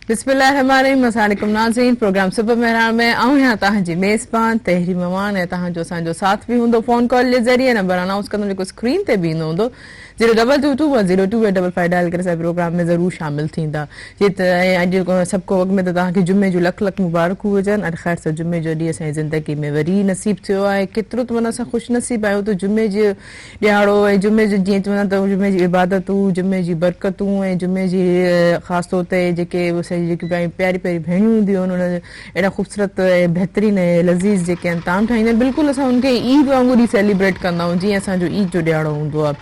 बिस्मिल्लाहिर्रहमानिर्रहीम। अस्सलाम वालेकुम नाज़रीन। प्रोग्राम सुबह मेहरान में आऊं यहाँ तव्हांजी मेज़बान तहरी ममान ऐं तव्हांजो असांजो साथ बि हूंदो फ़ोन कॉल जे ज़रिए। नंबर अनाउंस कंदो जेको स्क्रीन ते बि ईंदो हूंदो 022210285 डायल करे असांजे प्रोग्राम में ज़रूरु शामिल थींदा। जीअं त अॼु सभु को वक़्त में त तव्हांखे जुमे जूं लख लख मुबारकूं हुजनि। अॼु ख़ैर सां जुमे जो ॾींहुं असांजी ज़िंदगी में वरी नसीबु थियो आहे। केतिरो त माना असां ख़ुशि नसीबु आहियूं त जुमे जो ॾियारो ऐं जुमे जो जीअं चवंदा त जुमे जी इबादतूं, जुमे जी बरकतूं ऐं जुमे जी ख़ासि तौर ते जेके असांजी जेकी प्यारी प्यारी भेणियूं हूंदियूं आहिनि उन अहिड़ा ख़ूबसूरत ऐं बहितरीनु ऐं लज़ीज़ जेके आहिनि ताम ठाहींदा आहिनि। बिल्कुलु असां उनखे ईद वांगुरु ई सेलिब्रेट कंदा आहियूं जीअं असांजो ईद जो ॾियारो हूंदो आहे।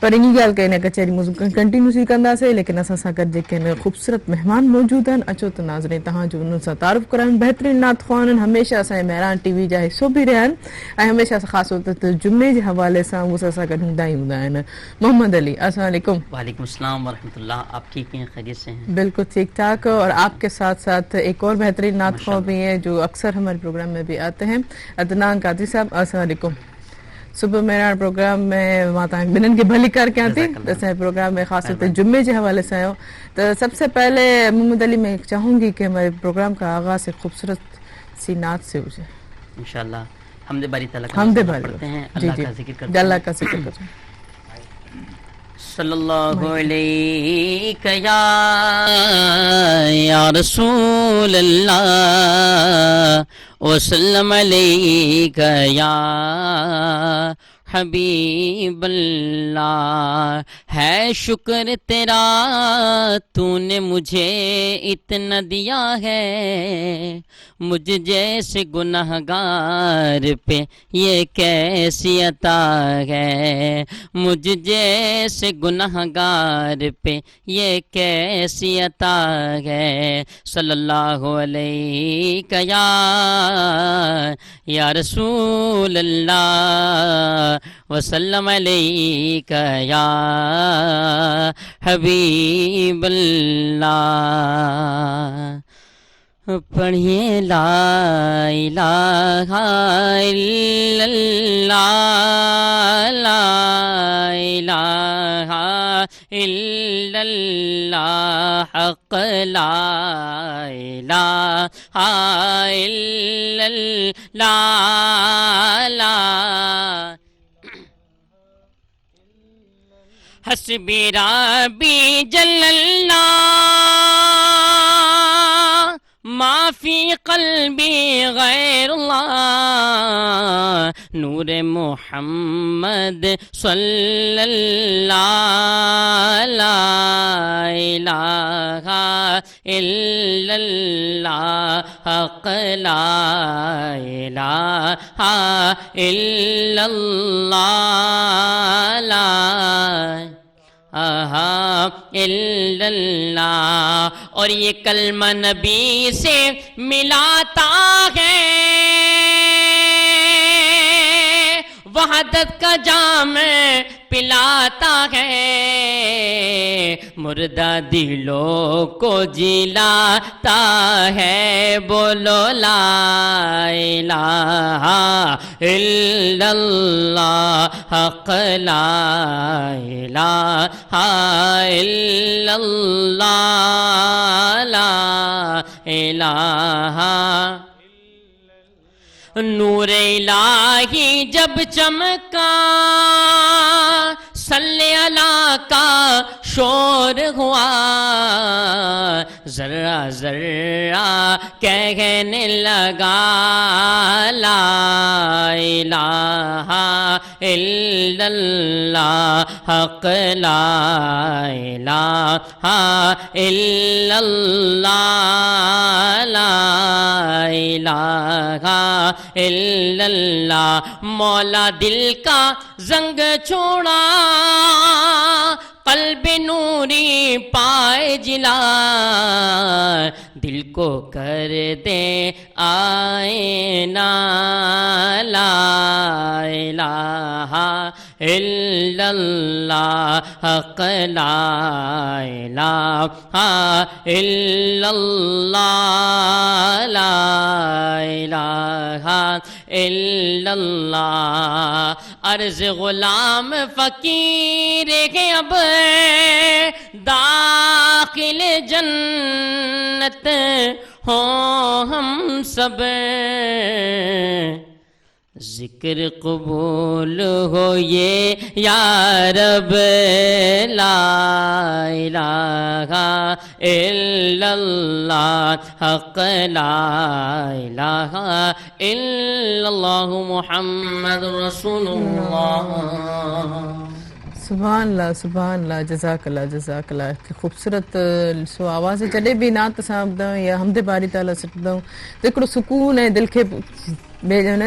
पर इन ॻाल्हि खे इन कचहरी में कंटिन्यूसली कंदासीं, लेकिन असां सां गॾु जेके आहिनि ख़ूबसूरत महिमान मौजूदु आहिनि। अचो त नाज़रीन तव्हांजो उन्हनि सां तारुफ़ करायूं। बहितरीनु नात ख़्वान आहिनि, हमेशह असांजे मेहरान टीवी जा हिसो बि रहिया आहिनि ऐं हमेशह ख़ासि तौर ते जुमे जे हवाले सां उहे असां गॾु हूंदा ई हूंदा आहिनि। मोहम्मद अली, अस्सलाम वालेकुम। वालेकुम अस्सलाम वरहमतुल्लाह। आप ठीक हैं, खैरियत से हैं? बिल्कुल ठीक ठाक। और आपके साथ साथ एक और बेहतरीन नात ख्वाह भी हैं जो अक्सर हमारे प्रोग्राम में भी आते हैं, अदनान कादरी साहब। अस्सलाम वालेकुम। सुबह मेरा प्रोग्राम में मां तव्हां ॿिन्हिनि खे भली कर कयां थी असांजे प्रोग्राम में ख़ासि तौर ते जुमे जे हवाले सां आयो। तो सबसे पहले मोहम्मद अली मैं चाहूँगी कि हमारे प्रोग्राम का आगाज़ एक खूबसूरत सी नात से हो जाए इंशाअल्लाह। हमदे बारी तआला का हमदे नाम बारी पढ़ते हैं, जी अल्लाह जी का जिक्र करते अल्लाह हैं। का जिक्र करते हैं। सल्लल्लाहु अलैहि या रसूल अल्लाह वसल्लम अलैका या हबीब अल्लाह। है शुक्र तेरा तूने मुझे इतना दिया है, मुझ जैसे गुनहगार पे ये कैसी अता है, मुझ जैसे गुनहगार पे ये कैसी अता है। सल्लल्लाहु अलैहि या रसूल अल्लाह वसल्लम अलैका या हबीब अल्लाह। पढ़िए ला इलाहा इल्लल्लाह, ला इलाहा इल्लल्लाह, हक़ ला इलाहा इल्लल्लाह, ला हस्बी रब्बी जल्लल्लाह, माफी क़ल्बी गैरुल्लाह, नूर मोहम्मद सल्लल्लाह, ला इलाहा इल्लल्लाह, हक़ ला इलाहा इल्लल्लाह, ला इल्लल्लाह। और ये कलमा नबी से मिलाता है, वहदत का जाम पिलाता है, मुर्दा दिलों को जिलाता है। बोलो ला इलाहा इल्लल्लाह, हक़ ला इलाहा इल्लल्लाह, ला इलाहा। नूर इलाही जब चमका, सल्ले अला का शोर हुआ, जर्रा जर्रा कहने लगा ला इलाहा इल्लल्लाह, हक़ ला इलाहा इल्लल्लाह, ला इलाहा इल्लल्लाह। मौला दिल का जंग छोड़ा, क़ल्ब नूरी पाए जिला, दिल को कर दे आईना, ला इलाहा इल्लल्लाह, हक़ ला इलाहा इल्लल्लाह, ला इलाहा इल्लल्लाह। अर्ज़ गुलाम फ़कीर है अब दाखिल जन्नत जन्नत हो हम सब, जिक्र कबूल हो ये या रब, ला इलाहा इल्लल्लाह हक ला इलाहा इल्लल्लाह मुहम्मद रसूलुल्लाह। सुभान अल्लाह जज़ाकल्लाह। ख़ूबसूरत सो आवाज़ जॾहिं बि नात सां ॿुधूं या हमद बारी ताला सां ॿुधूं त हिकिड़ो सुकून ऐं दिलि खे चैन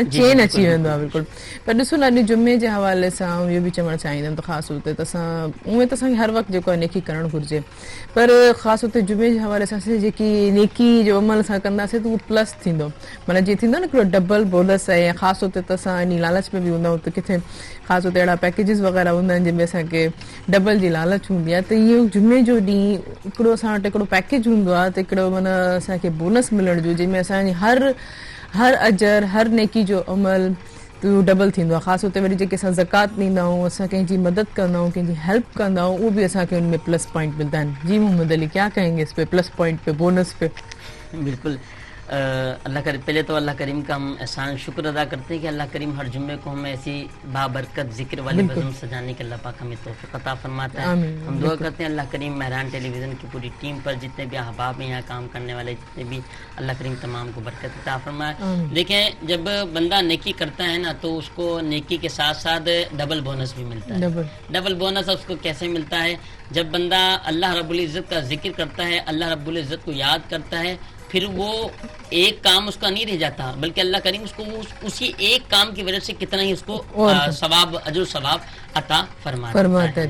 अची वेंदो आहे बिल्कुलु। पर ॾिसो न अॼु जुमे जे हवाले सां इहो बि चवणु चाहींदमि त ख़ासि तौर ते असां उहे त असांखे हर वक़्तु जेको आहे नेकी करणु घुरिजे, पर ख़ासि तौर ते जुमे जे हवाले सां असां जेकी नेकी जो अमल असां कंदासीं त उहो प्लस थींदो, माना जीअं थींदो न हिकिड़ो डबल बोनस आहे। ऐं ख़ासि तौर ते त असां इन लालच में बि हूंदा आहियूं त किथे ख़ासि तौर ते अहिड़ा पैकेजिस वग़ैरह हूंदा आहिनि जंहिंमें असांखे डबल जी लालच हूंदी आहे, त इहो जुमे जो ॾींहुं हिकिड़ो असां वटि हिकिड़ो पैकेज हूंदो आहे त हिकिड़ो माना असांखे बोनस मिलण जो, जंहिंमें असांजी हर अजर हर नेकी जो अमल तो डबल थींदो आहे। ख़ासि तौर ते वरी जेके असां ज़कात ॾींदा आहियूं, असां कंहिंजी मदद कंदा आहियूं, कंहिंजी हेल्प कंदा आहियूं, उहो बि असांखे उनमें प्लस पॉइंट मिलता आहिनि। जी मोहम्मद अली, क्या कहेंगे इस पे प्लस पॉइंट पे, बोनस पे? बिल्कुल अल्लाह कर पहले तो अल्लाह करीम का हम एहसान शुक्र अदा करते हैं कि अल्लाह करीम हर जुम्मे को हमें ऐसी बाबरकत जिक्र वाली बज़म सजाने के अल्लाह पाक हमें तौफीक अता फरमाता है। हम दुआ करते हैं अल्लाह करीम मेहरान टेलीविज़न की पूरी टीम पर, जितने भी अहबाब हैं यहाँ काम करने वाले, जितने भी, अल्लाह करीम तमाम को बरकत अता फरमाए। देखें, जब बंदा नेकी करता है ना तो उसको नेकी के साथ साथ डबल बोनस भी मिलता है। डबल बोनस उसको कैसे मिलता है? जब बंदा अल्लाह रब्बुल इज़्ज़त का जिक्र करता है, अल्लाह रब्बुल इज़्ज़त को याद करता है, फिर वो एक काम उसका नहीं रह जाता, बल्कि अल्लाह करीम उसको उसी एक काम की वजह से कितना ही उसको सवाब, अजर सवाब अता फरमाता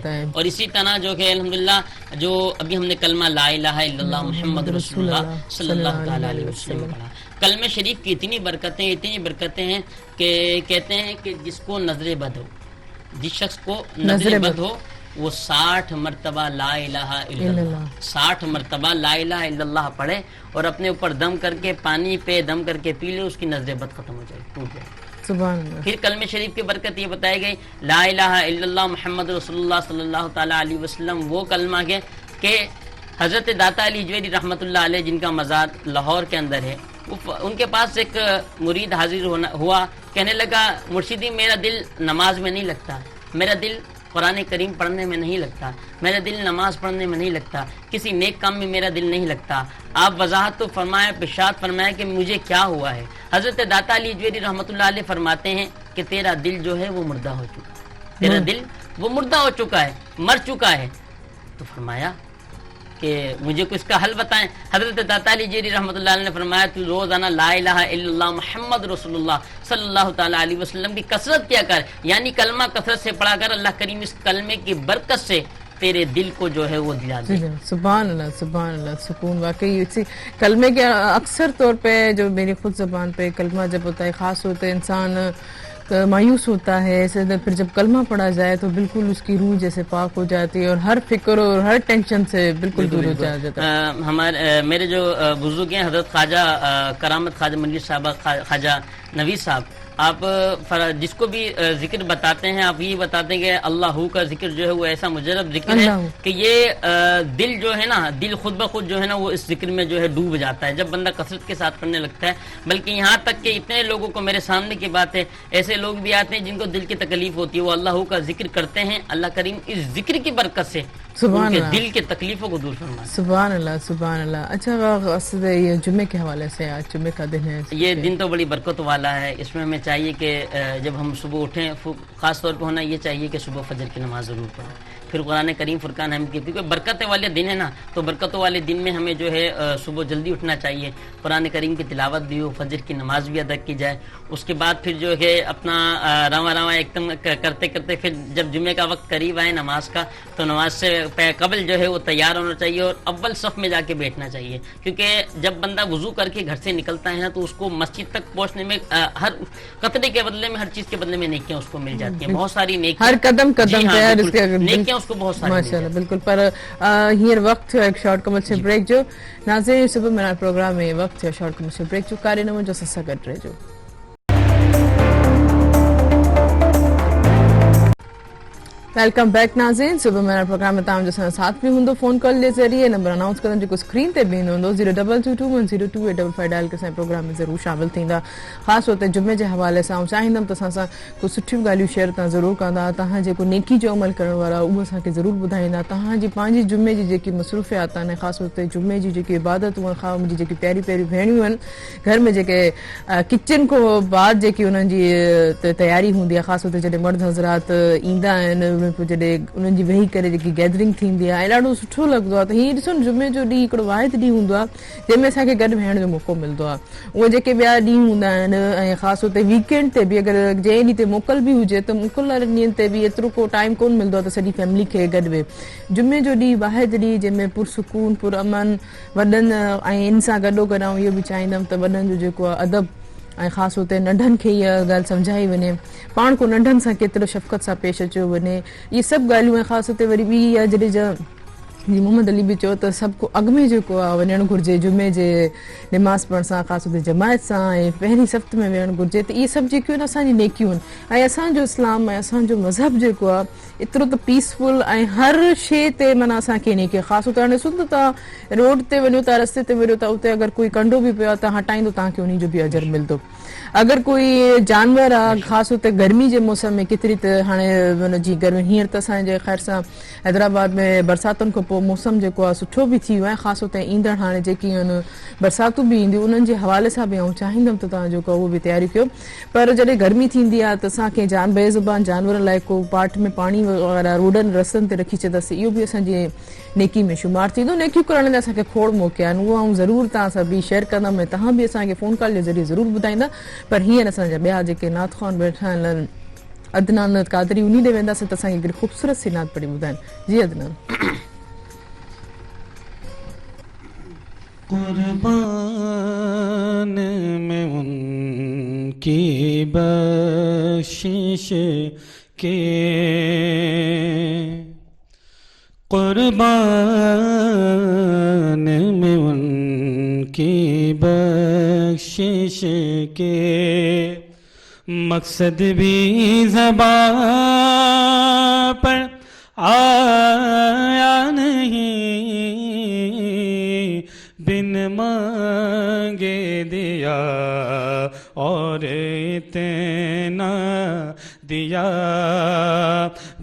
है। और इसी तरह जो है अल्हम्दुलिल्लाह, जो अभी हमने कलमा ला इलाहा इल्लल्लाह मुहम्मद रसूलुल्लाह सल्लल्लाहु अलैहि वसल्लम पढ़ा, कलमे शरीफ की इतनी बरकतें हैं कि कहते हैं कि जिसको नजर बद हो, जिस शख्स को नजर बद हो, वो 60 मरतबा ला इलाहा इल्लल्लाह 60 मरतबा ला इलाहा इल्लल्लाह पढ़े और अपने ऊपर दम करके, पानी पे दम करके पी ले, उसकी नजर बद खत्म हो जाएगी, टूट जाएगी। सुभान अल्लाह। फिर कलमे शरीफ की बरकत ये बताई गई, ला इलाहा इल्लल्लाह मुहम्मद रसूलुल्लाह सल्लल्लाहु ताला अलैहि वसल्लम, वो कलमा है कि हजरत दाता अली हिजवेरी रहमतुल्लाह अलैह, जिनका मज़ार लाहौर के अंदर है, उनके पास एक मुरीद हाजिर हुआ, कहने लगा, मुर्शिदी मेरा दिल नमाज में नहीं लगता, मेरा दिल कुरान करीम पढ़ने में नहीं लगता, मेरा दिल नमाज पढ़ने में नहीं लगता, किसी नेक काम में मेरा दिल नहीं लगता। आप वजाहत तो फरमाए, इरशाद फरमाए कि मुझे क्या हुआ है। हजरत दाता अली हिजवेरी रहमतुल्लाह अलैह फरमाते हैं कि तेरा दिल जो है वो मुर्दा हो चुका है, तेरा दिल वो मुर्दा हो चुका है, मर चुका है। तो फरमाया कि मुझे कुछ इसका हल बताएं। हजरत दाता अली हिजवेरी रहमतुल्लाह अलैह ने फरमाया, तू रोजाना ला इलाहा इल्लल्लाह मुहम्मद रसूलुल्लाह सल्लल्लाहु ताला अलैहि वसल्लम की कसरत किया कर, यानी कलमा कसरत से पढ़ा कर। अल्लाह करीम इस कलमे की बरकत से तेरे दिल को जो है वो दिला दे। सुभान अल्लाह, सुभान अल्लाह। सुकून वाकई इसी कलमे के अक्सर तौर पे जो मेरी खुद ज़बान पे कलमा जब होता है, ख़ास होता है इंसान मायूस होता है, फिर जब कलमा पढ़ा जाए तो बिल्कुल उसकी रूह जैसे पाक हो जाती है और हर फिक्र और हर टेंशन से बिल्कुल दूर हो जाता है। हमारे मेरे जो बुजुर्ग हैं हजरत ख्वाजा करामत ख्वाजा मंजीर साहब, ख्वाजा नवीद साहब, आप जिसको भी जिक्र बताते हैं, आप ये बताते हैं कि अल्लाह का जिक्र जो है वो ऐसा मुजरब जिक्र है कि ये दिल जो है ना, दिल खुद ब खुद जो है ना वो इस जिक्र में जो है डूब जाता है जब बंदा कसरत के साथ करने लगता है। बल्कि यहाँ तक कि इतने लोगों को, मेरे सामने की बात है, ऐसे लोग भी आते हैं जिनको दिल की तकलीफ होती है, वो अल्लाह का जिक्र करते हैं, अल्लाह करीम इस जिक्र की बरकत से उनके दिल के तकलीफों को दूर फरमाए। सुभान अल्लाह, सुभान अल्लाह। अच्छा, ये जुम्मे के हवाले से, आज जुम्मे का दिन है, ये दिन तो बड़ी बरकत वाला है। इसमें हमें चाहिए कि जब हम सुबह उठें, ख़ास तौर पे होना ये चाहिए कि सुबह फजर की नमाज ज़रूर पढ़ें, फिर कुरान करीम फुरकान हमीद की, क्योंकि बरकत वाले दिन है ना, तो बरकतों वाले दिन में हमें जो है सुबह जल्दी उठना चाहिए, कुरान करीम की तिलावत भी हो, फजर की नमाज भी अदा की जाए। उसके बाद फिर जो है अपना रवा रवा एकदम करते करते फिर जब जुम्मे का वक्त करीब आए नमाज का, तो नमाज से कबल जो है वो तैयार होना चाहिए और अव्वल सफ़ में जाके बैठना चाहिए, क्योंकि जब बंदा वुज़ू करके घर से निकलता है ना, तो उसको मस्जिद तक पहुँचने में हर कतरे के बदले में, हर चीज़ के बदले में नेकियां उसको मिल जाती हैं, बहुत सारी नेकियां, हर कदम कदम पे नेकियां उसको बहुत सारी माशाल्लाह, बिल्कुल। पर हींअर वक्त है एक शॉर्ट कमर्शियल ब्रेक जो। नाज़रीन, सुबह मेरा प्रोग्राम में वक्त है शॉर्ट कमर्शियल ब्रेक जो, कार्यक्रम जो ससा गॾु रहिजो। वेलकम बैक नाज़रीन, सुबह मेरा प्रोग्राम में तव्हां जो साथ भी हूंदो फ़ोन कॉल जे ज़रिए। नंबर अनाउंस करण जेको स्क्रीन ते भी ईंदो हूंदो 0222102855 डायल के असांजे प्रोग्राम में ज़रूरु शामिल थींदा। ख़ासि तौर ते जुमे जे हवाले सां चाहींदमि त असां सां कुझु सुठियूं ॻाल्हियूं शेयर तव्हां ज़रूरु कंदा। तव्हां जेको नेकी जो अमल करण वारा उहो असांखे ज़रूरु ॿुधाईंदा। तव्हांजी पंहिंजी जुमे जी जेकी मसरूफ़ियात आहिनि, ख़ासि तौर ते जुमे जी जेकी इबादतूं आहिनि, मुंहिंजी जेकी प्यारी प्यारी भेणियूं आहिनि घर में जेके किचन खां बाद जेकी उन्हनि जी तयारी हूंदी आहे, ख़ासि तौर ते जॾहिं मर्द हज़रात ईंदा आहिनि, पोइ जॾहिं उन्हनि जी वेही करे जेकी गैदरिंग थींदी आहे ऐं ॾाढो सुठो लॻंदो आहे। त हीअं ॾिसो न, जुमे जो ॾींहुं हिकिड़ो वाहिद ॾींहुं हूंदो आहे जंहिंमें असांखे गॾु वेहण जो मौक़ो मिलंदो आहे। उहे जेके ॿिया ॾींहं हूंदा आहिनि ऐं ख़ासि तौर ते वीकेंड ते बि अगरि जंहिं ॾींहं ते मोकल बि हुजे त मोकल वारनि ॾींहंनि ते बि एतिरो को टाइम कोन मिलंदो आहे त सॼी फैमिली खे गॾु वेहे। जुमे जो ॾींहुं वाहिद ॾींहुं जंहिंमें पुरसुकून पुरअमन वॾनि ऐं इन सां गॾो गॾु आउं इहो बि चाहींदमि त वॾनि जो जेको आहे अदब ऐं ख़ासि तौर ते नंढनि खे इहा ॻाल्हि सम्झाई वञे, पाण को नंढनि सां केतिरो शफ़क़त सां पेश अचियो वञे। इहे सभु ॻाल्हियूं ऐं ख़ासि तौर ते वरी ॿी इहा जॾहिं जी मोहम्मद अली बि चयो त सभु को अॻु में जेको आहे वञणु घुरिजे जुमे जे निमाज़ पढ़ण सां, ख़ासि तौर ते जमायत सां ऐं पहिरीं सफ़्त में वेहणु घुरिजे। त इहे सभु जेकियूं आहिनि असांजी नेकियूं आहिनि ऐं असांजो इस्लाम ऐं असांजो मज़हब जेको आहे एतिरो त पीसफुल ऐं हर शइ ते माना असांखे नेकी, ख़ासि तौर ते हाणे ॾिसो त तव्हां रोड ते वञो था, रस्ते ते वञो था, उते अगरि कोई कंडो बि पियो आहे त हटाईंदो तव्हांखे उन जो बि अजर मिलंदो। अगरि कोई जानवर आहे, ख़ासि तौर ते गर्मी जे मौसम में केतिरी त हाणे हुनजी गर्मी हींअर त असांजे ख़ैर सां हैदराबाद में बरसातुनि खां पोइ मौसम जेको आहे सुठो बि थी वियो आहे। ख़ासि तौर ते ईंदड़ हाणे जेकी आहिनि बरसातूं बि ईंदियूं उन्हनि जे हवाले सां बि आउं चाहींदमि त तव्हां जेको आहे उहो बि तयारी कयो। पर जॾहिं गर्मी थींदी आहे त असांखे बेज़ुबान जानवरनि लाइ को पाट में पाणी वारा रोडनि रस्तनि ते रखी छॾंदासीं, इहो बि असांजी नेकी में शुमारु थींदो। नेकियूं करण लाइ असांखे खोड़ मौक़ा आहिनि, उहो आउं ज़रूरु तव्हां सां बि शेयर कंदमि ऐं तव्हां बि असांखे फ़ोन कॉल जे ज़रिए ज़रूरु ॿुधाईंदा। पर हींअर असांजा ॿिया जेके नात ख़्वान वेठा आहिनि अदनान कादरी, उन ॾे वेंदासीं त असांखे हिकिड़ी ख़ूबसूरत सी नात पढ़ी ॿुधाइनि। जी अदनान। कुर्बान में उनकी बख्शिश के, कुर्बान में उनकी बख्शिश के मकसद भी ज़बां पर आया नहीं, बिन मांगे दिया और इतना दिया,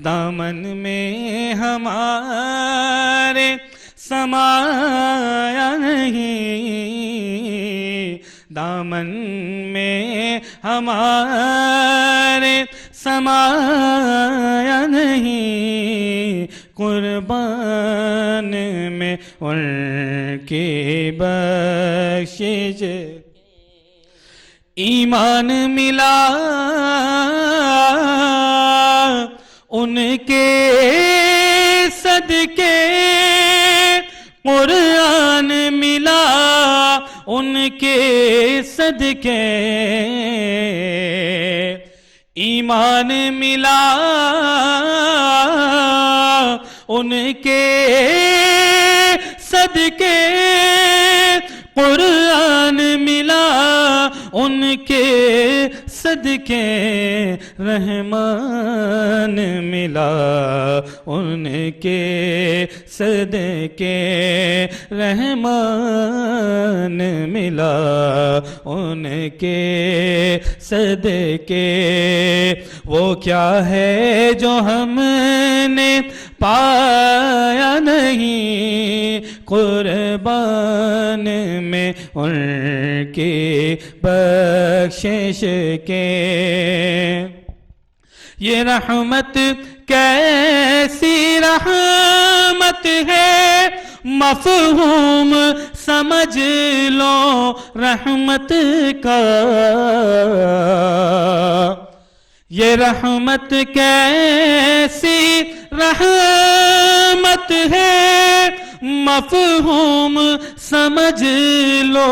दामन में हमारे समाया नहीं, दामन में हमारे समाया नहीं, कुर्बान में उनकी बख्शिश। ईमान मिला उनके सदके, कुरान मिला उनके सदके, ईमान मिला उनके सदके, कुरान मिला उनके सदके, रहमान मिला उनके सदके, रहमान मिला उनके सदके। वो क्या है जो हमने पाया नहीं, कुर्बान में उनकी बख्शिश के। ये रहमत कैसी रहमत है, मफ़हूम समझ लो रहमत का। ये रहमत कैसी रहमत है, मफ़हूम समझ लो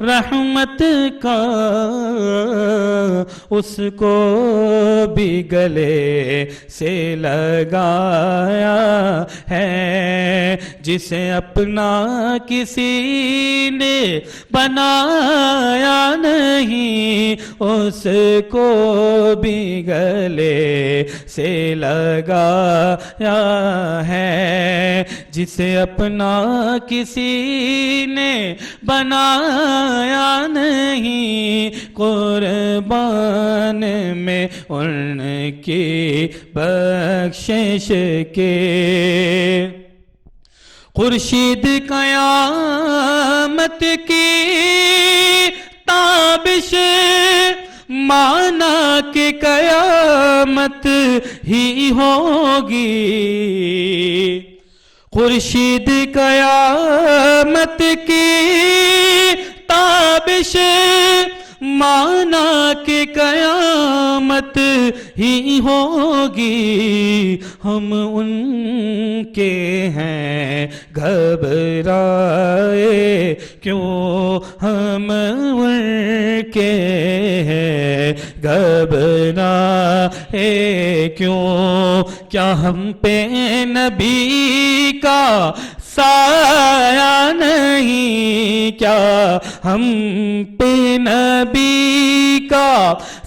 रहमत का, उसको भी गले से लगाया है, जिसे अपना किसी ने बनाया नहीं, उसको भी गले से लगाया है, जिसे अपना किसी ने बनाया नहीं, कुर्बान में उनकी बख्शिश के। खुर्शीद क़यामत की ताबिश माना कि क़यामत ही होगी, खुर्शीद क़यामत की ताबिश माना कि क़यामत ही होगी, हम उनके हैं घबराए क्यों, हम उनके हैं घबराए क्यों, क्या हम पे नबी का साया नहीं, क्या हम पे नबी का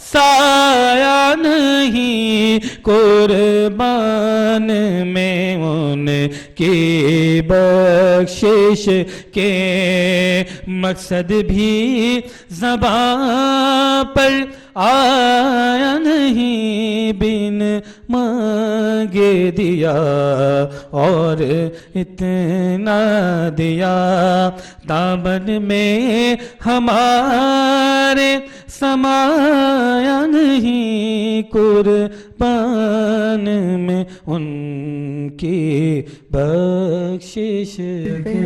साया नहीं, कुर्बान में उनकी बख्शिश के। मकसद भी ज़बां पर आया नहीं, बिन मांगे दिया और इतना दिया, दामन में हमारे समाया नहीं, कुर्बान में उनकी बख्शिश के।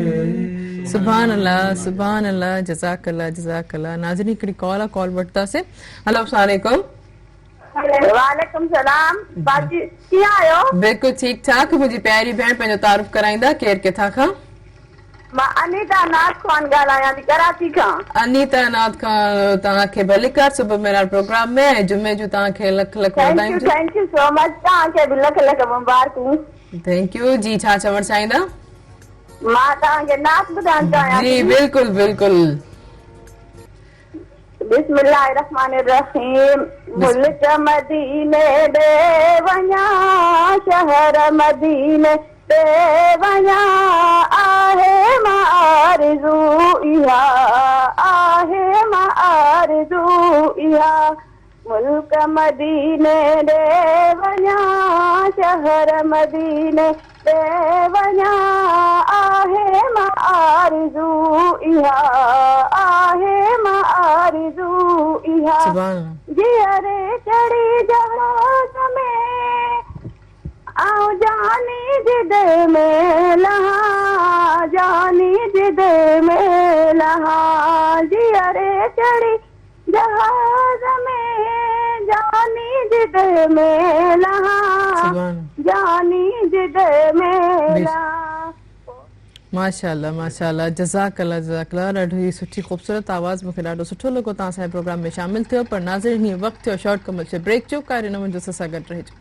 सुभान अल्लाह, सुभान अल्लाह, जज़ाकल्लाह, जज़ाकल्लाह। नाज़रीन हिकिड़ी कॉल वठितासीं। हेलो, अस्सलाम वालेकुम। वालेकुम सलाम। बाजी कीअं आहियो? बिल्कुलु ठीकु ठाक। मुंहिंजी प्यारी भेण पंहिंजो तारुफ़ कराईंदा? केरु किथां खां? मां अनीता नाथ खान ॻाल्हायां थी, कराची खां। अनीता नाथ खां तव्हांखे भलीकार सुबुह मेरार प्रोग्राम में जुमे जूं तव्हांखे लख लख वाधायूं। थैंक यू सो मच, तव्हांखे बि लख लख मुबारकूं। थैंक यू जी। छा चवणु चाहींदा? मां तव्हांखे नाथ ॿुधाइणु चाहियां जी थी। बिल्कुलु बिल्कुलु। बिस्मिल्लाहिर्रहमानिर्रहीम। मुल्क मदीने दे वञा, शहर मदीने दे वञा, आहे मां आरज़ू इहा, आहे मां आरज़ू इहा। मुल्क मदीने दे वञा, शहर मदीने दे वञा, आहे मां आरज़ू इहा, आहे मां आरज़ू इहा। जीअरे चढ़ी जहाज़ में आऊं जानी जिद में लहा, जानी जिद में लहा। जीअरे चढ़ी जहाज़ में जानी जिद में लहा, जानी जिद में लहा। माशाअल्लाह, माशाअल्लाह, जज़ाकल्लाह, जज़ाकल्लाह। ॾाढी ही सुठी ख़ूबसूरत आवाज़। मूंखे ॾाढो सुठो लॻो तव्हां असांजे प्रोग्राम में शामिल थियो। पर नाज़रीन हीअं वक़्तु थियो शॉर्ट कमर्शियल ब्रेक जो। कार्य मुंहिंजो सां गॾु रहिजो।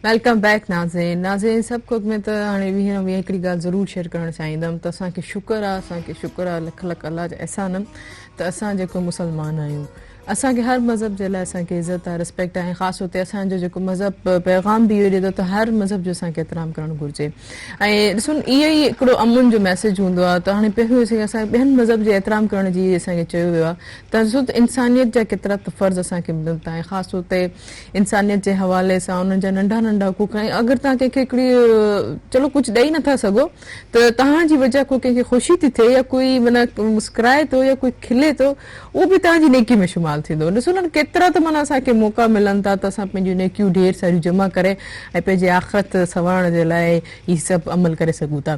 वेलकम बैक नाज़रीन। नाज़रीन सभु को में त हाणे वीह हिकिड़ी ॻाल्हि ज़रूरु शेयर करणु चाहींदमि त असांखे शुक्र आहे, असांखे शुक्र आहे, लख लख अल्लाह जा एहसान त असां जेको मुसलमान आहियूं, असांखे हर मज़हब जे लाइ असांखे इज़त आहे, रिस्पेक्ट आहे। ख़ासि तौर ते असांजो जेको मज़हब पैगाम बि इहो ॾिए थो त हर मज़हब जो असांखे एतिराम करणु घुरिजे। ऐं ॾिसो इहो ई हिकिड़ो अमुन जो मैसेज हूंदो आहे। त हाणे पहिरियों असांखे ॿियनि मज़हब जे एतिराम करण जी असांखे चयो वियो आहे त ॾिसो त इंसानियत जा केतिरा त फ़र्ज़ असांखे मिलनि था। ऐं ख़ासि तौर ते इंसानियत जे हवाले सां उन्हनि जा नंढा नंढा हुकूक। ऐं अगरि तव्हां कंहिंखे हिकिड़ी चलो कुझु ॾेई नथा सघो त तव्हांजी वजह को कंहिंखे ख़ुशी थी थिए या कोई माना मुस्कुराए थो या कोई खिले थो, उहो बि तव्हांजी नेकी में शुमार थींदो। ॾिसो न केतिरा त माना असांखे मौक़ा मिलनि था त असां पंहिंजियूं नेकियूं ढेर सारियूं जमा करे ऐं पंहिंजे आख़िरत संवारण जे लाइ ही सभु अमल करे सघूं था।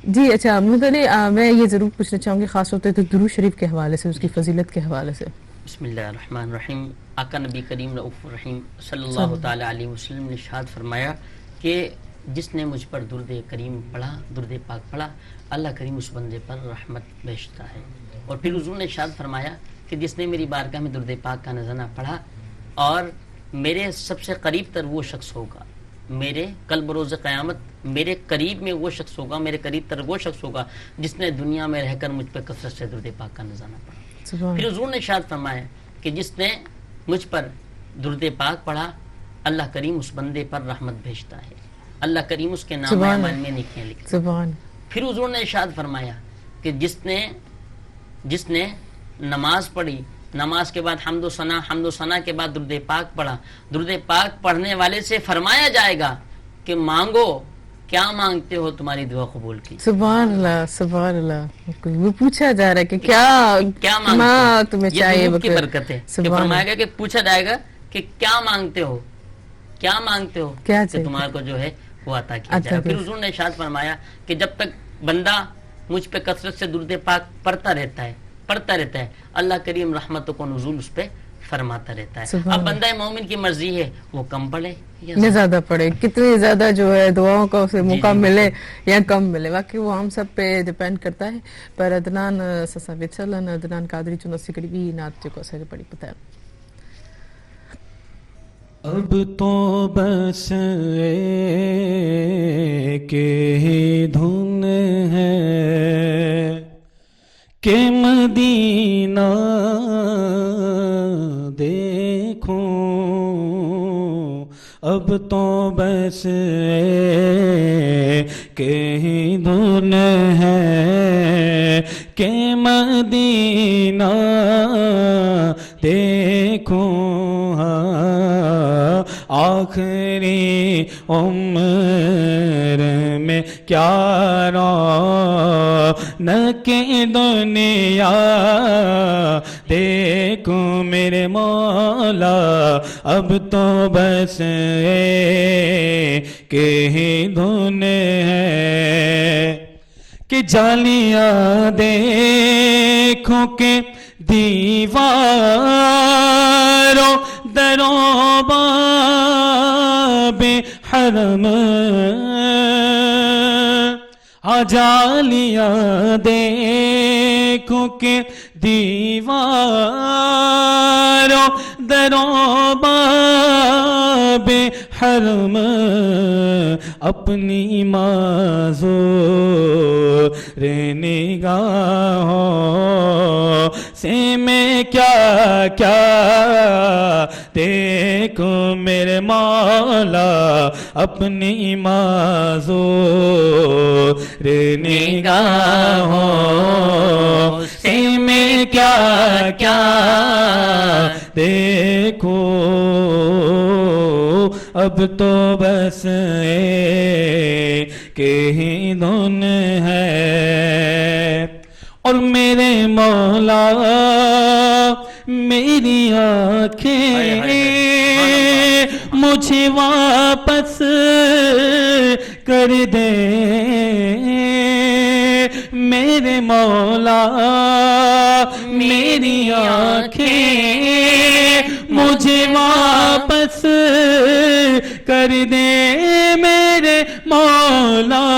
जी अच्छा, मैं ये ज़रूर पूछना चाहूँगी ख़ास तौर पर दुरूद शरीफ के हवाले से, उसकी फजीलत के हवाले से। बिस्मिल्लाहिर्रहमानिर्रहीम। آقا نبی کریم رؤوف الرحیم صلی اللہ تعالی علیہ وسلم نے ارشاد فرمایا کہ جس نے مجھ پر درود کریم پڑھا، درود پاک پڑھا، اللہ کریم اس بندے پر رحمت بھیجتا ہے. اور پھر حضور نے ارشاد فرمایا کہ جس نے میری بارگاہ میں درود پاک کا نذرانہ پڑھا اور میرے سب سے قریب تر وہ شخص ہوگا، میرے کل بروز قیامت میرے قریب میں وہ شخص ہوگا، میرے قریب تر وہ شخص ہوگا جس نے دنیا میں رہ کر مجھ پہ کثرت سے درود پاک کا نذرانہ پڑھا. پھر حضور نے ارشاد فرمایا کہ جس نے مجھ پر درود پاک پڑھا، اللہ کریم اس بندے پر رحمت بھیجتا ہے، اللہ کریم اس کے نام اعمال میں نیکیاں لکھتا ہے. پھر حضور نے ارشاد فرمایا کہ جس نے نماز پڑھی، نماز کے بعد حمد و ثنا کے بعد درود پاک پڑھا، درود پاک پڑھنے والے سے فرمایا جائے گا کہ مانگو، کیا مانگتے ہو، تمہاری دعا قبول کی. سبحان اللہ سبحان اللہ. وہ پوچھا جا رہا ہے کہ کیا مانگتے تمہیں چاہیے، یہ کی برکت ہے کہ فرمایا گیا کہ پوچھا جائے گا کہ کیا مانگتے ہو، کیا مانگتے ہو کہ تمہارے کو جو ہے وہ عطا کیا جائے گا. پھر حضور نے ارشاد فرمایا کہ جب تک بندہ مجھ پہ کثرت سے درود پاک پڑھتا رہتا ہے، اللہ کریم رحمتوں کو نزول اس پہ فرماتا رہتا ہے. اب بندہ مومن کی مرضی ہے وہ کم پڑھے یا زیادہ پڑھے، کتنی زیادہ جو ہے دعاؤں کا اسے موقع ملے یا کم ملے، واقعی وہ ہم سب پہ ڈیپینڈ کرتا ہے. پر عدنان سسا وچلن عدنان قادری چون سکڑی بھی نات جو کو اسے پڑھی پتہ ہے. اب تو بس ایک ہی دھن ہے کہ مدینہ دیکھوں، اب تو بس ایک ہی دھن ہے کہ مدینہ دیکھوں. آخری عمر میں کیا رونق دنیا دیکھوں میرے مولا، اب تو بس ایک ہی دھن ہے کہ جالیاں دیکھوں کہ دیواروں دروں باب حرم، جالیاں دیکھوں کہ دیواروں دروں باب حرم، اپنی معذور نگاہوں سے میں کیا کیا دیکھوں میرے مولا، اپنی معذور نگاہوں سے میں کیا کیا دیکھوں. اب تو بس ایک ہی دھن ہے اور میرے مولا میری آنکھیں مجھے واپس کر دے، میرے مولا میری آنکھیں مجھے واپس کر دے، میرے مولا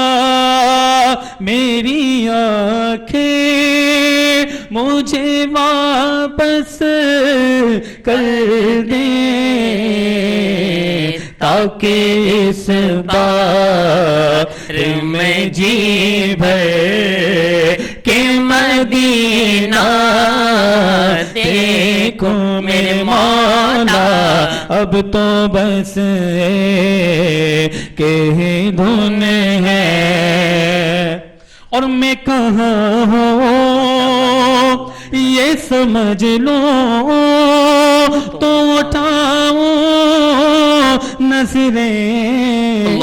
میری آنکھیں مجھے واپس کر دے، تاکہ اس بار میں جی بھر کہ مدینہ دیکھوں میرے مولا، اب تو بس کہ دھن ہے اور میں کہاں ہوں یہ سمجھ لو تو اٹھاؤں نظریں،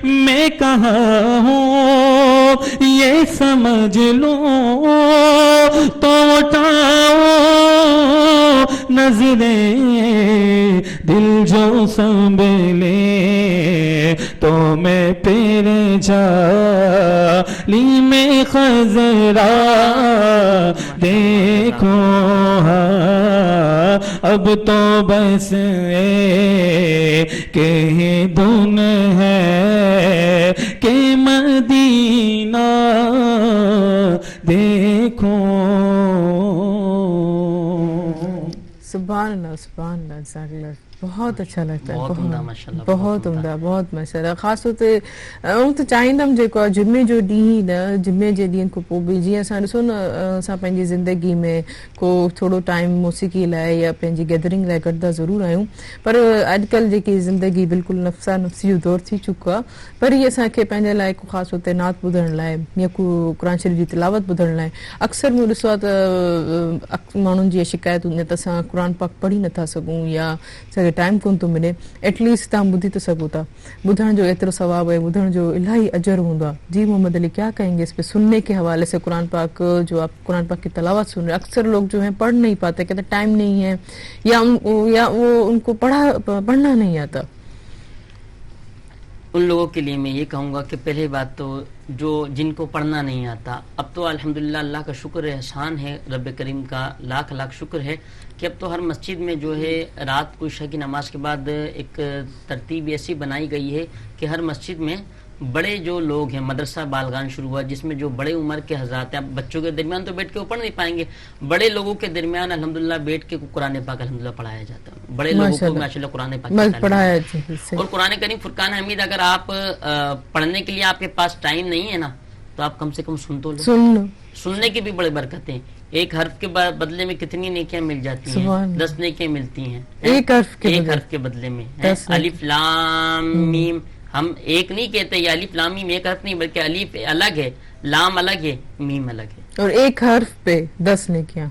میں کہاں ہوں یہ سمجھ لو تو اٹھاؤں نظریں، دل جو سنبھلے تو میں پھر جالی میں خزرا دیکھوں اب تو بس کہ دھن ہے کہ مدینہ دیکھوں. سبحان اللہ سبحان اللہ جزاک اللہ. بہت اچھا لگتا ہے. بہت عمدہ ماشاءاللہ. بہت عمدہ بہت ماشاءاللہ. خاص طور تے تو چاہیندم जेको जुमे जो ॾींहुं न जुमे जे ॾींहं खां पोइ बि जीअं असां ॾिसो न असां पंहिंजी ज़िंदगी में को थोरो टाइम मौसीक़ी लाइ या पंहिंजी गैदरिंग लाइ गॾंदा ज़रूरु आहियूं, पर अॼुकल्ह जेकी ज़िंदगी बिल्कुलु नफ़्सा नफ़्सी जो दौर थी चुको आहे. पर इहे असांखे पंहिंजे लाइ को ख़ासि तौर ते नात ॿुधण लाइ या को क़ुर शरीफ़ जी तिलावत ॿुधण लाइ अक्सर मूं ॾिसो आहे त माण्हुनि जी शिकायत हूंदी आहे त असां क़ुर पाक पढ़ी नथा सघूं या टाइम कोन थो मिले. एटलीस्ट तव्हां ॿुधी त सघो था. ॿुधण जो एतिरो सवाबु है, ॿुधण जो इलाही अजर हूंदो आहे. जी मोहम्मद अली क्या कहेंगे इस पे? सुनने के हवाले से कुरान पाक जो आप कुरान पाक की तिलावत सुन रहे हैं, अक्सर लोग जो हैं पढ़ नहीं पाते, कहते टाइम नहीं है या वो उनको पढ़ना नहीं आता. उन लोगों के लिए मैं ये कहूँगा कि पहली बात तो जो जिनको पढ़ना नहीं आता, अब तो अल्हम्दुलिल्लाह अल्लाह का शुक्र है, एहसान है रब करीम का, लाख लाख शुक्र है कि अब तो हर मस्जिद में जो है रात को इशा की नमाज के बाद एक तरतीब ऐसी बनाई गई है कि हर मस्जिद में बड़े जो लोग हैं, मदरसा बालगान शुरू हुआ जिसमें जो बड़े उम्र के हज़रात हैं. अब बच्चों के दरमियान तो बैठ के वो पढ़ नहीं पाएंगे, बड़े लोगों के दरमियान अल्हम्दुलिल्लाह बैठ के कुरान पाक अल्हम्दुलिल्लाह पढ़ाया जाता है. बड़े लोगों को माशाल्लाह कुरान पाक पढ़ाया. और कुरान करीम फुरकान हमीद अगर आप पढ़ने के लिए आपके पास टाइम नहीं है ना, तो आप कम से कम सुन तो लो. सुनने की भी बड़ी बरकत है. एक हर्फ के बदले में कितनी नेकियां मिल जाती हैं? 10 नेकियां मिलती हैं एक हर्फ के बदले में. अलिफ लाम मीम, हम एक नहीं कहते ये अलिफ लाम मीम एक हर्फ नहीं, बल्कि अलिफ अलग है, लाम अलग है, मीम अलग है, और एक हर्फ पे 10 नेकियां.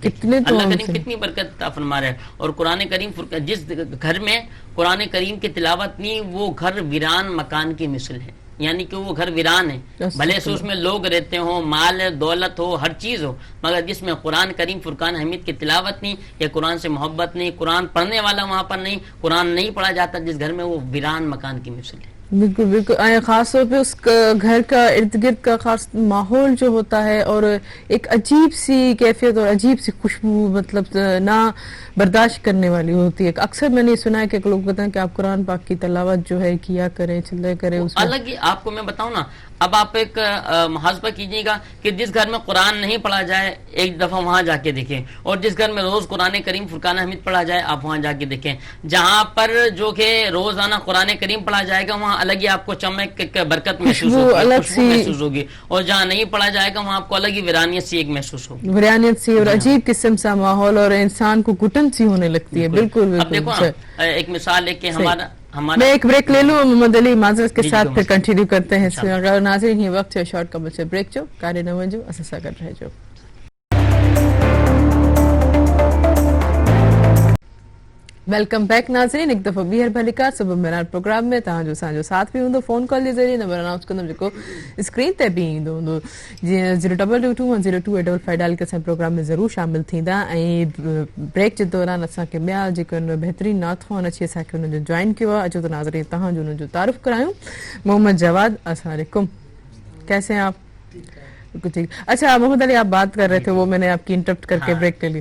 कितने तो अल्लाह करीम कितनी बरकत अता फरमा रहा है. और कुरान करीम जिस घर में कुरान करीम की तिलावत नहीं, वो घर वीरान मकान की मिसल है. यानी कि वो घर वीरान है, भले से उसमें लोग रहते हो, माल दौलत हो, हर चीज हो, मगर जिसमें कुरान करीम फुरकान हमीद की तिलावत नहीं या कुरान से मोहब्बत नहीं, कुरान पढ़ने वाला वहां पर नहीं, कुरान नहीं पढ़ा जाता, जिस घर में वो वीरान मकान की मिसल है. बिल्कुल बिल्कुल. खास तौर पे उस घर का इर्द गिर्द का खास माहौल जो होता है और एक अजीब सी कैफियत और अजीब सी खुशबू, मतलब ना बर्दाश्त करने वाली होती है. अक्सर मैंने सुना है कि लोग बताएं कि आप कुरान पाक की तिलावत जो है किया करें, चिल्ला करें. अलग ही आपको मैं बताऊं ना, अब आप एक मुहासबा कीजिएगा कि जिस घर में कुरान नहीं पढ़ा जाए एक दफा वहां जाके देखें, और जिस घर में रोज कुरान करीम फुरकान हमीद पढ़ा जाए आप वहां जाके देखें. जहां पर जो कि रोजाना कुरान करीम पढ़ा जाएगा वहां अलग ही आपको चमक बरकत महसूस होगी, और जहाँ नहीं पढ़ा जाएगा वहाँ आपको अलग ही वीरानियत सी एक महसूस होगी. वीरानियत सी और अजीब किस्म सा माहौल, और इंसान को घुटन सी होने लगती है. बिल्कुल. अब देखो ना, एक मिसाल है कि हमारा मैं एक ब्रेक ले लूँ मोहम्मद अली, माजरत के साथ फिर कंटिन्यू करते हैं. अगर नाज़रीन ये वक्त है शॉर्ट कमल से ब्रेक जो कार्य न वजो असां सां गॾु रहिजो. वेलकम बैक नाज़रीन, एक दफ़ा ॿीहर भलिका सुबह मेरा प्रोग्राम में तव्हांजो असांजो साथ बि हूंदो. फ़ोन कॉल जे ज़रिए नंबर अनाउंस कंदमि जेको स्क्रीन ते बि ईंदो हूंदो. जीअं 022210285 डायल के असांजे प्रोग्राम में ज़रूरु शामिल थींदा. ऐं ब्रेक जे दौरान असांखे ॿिया जेके बहितरीन नात ख़्वान अची असांखे हुनजो जॉइन कयो आहे. अचो त नाज़रीन तव्हांजो हुनजो तारुफ़ करायूं. मोहम्मद जवाद, अस्सलाम वालेकुम, कैसे हैं आप? बिल्कुल ठीक. अच्छा मोहम्मद अली, आप बात कर रहे थे, वो मैंने आपकी इंटरप्ट करके ब्रेक ले ली.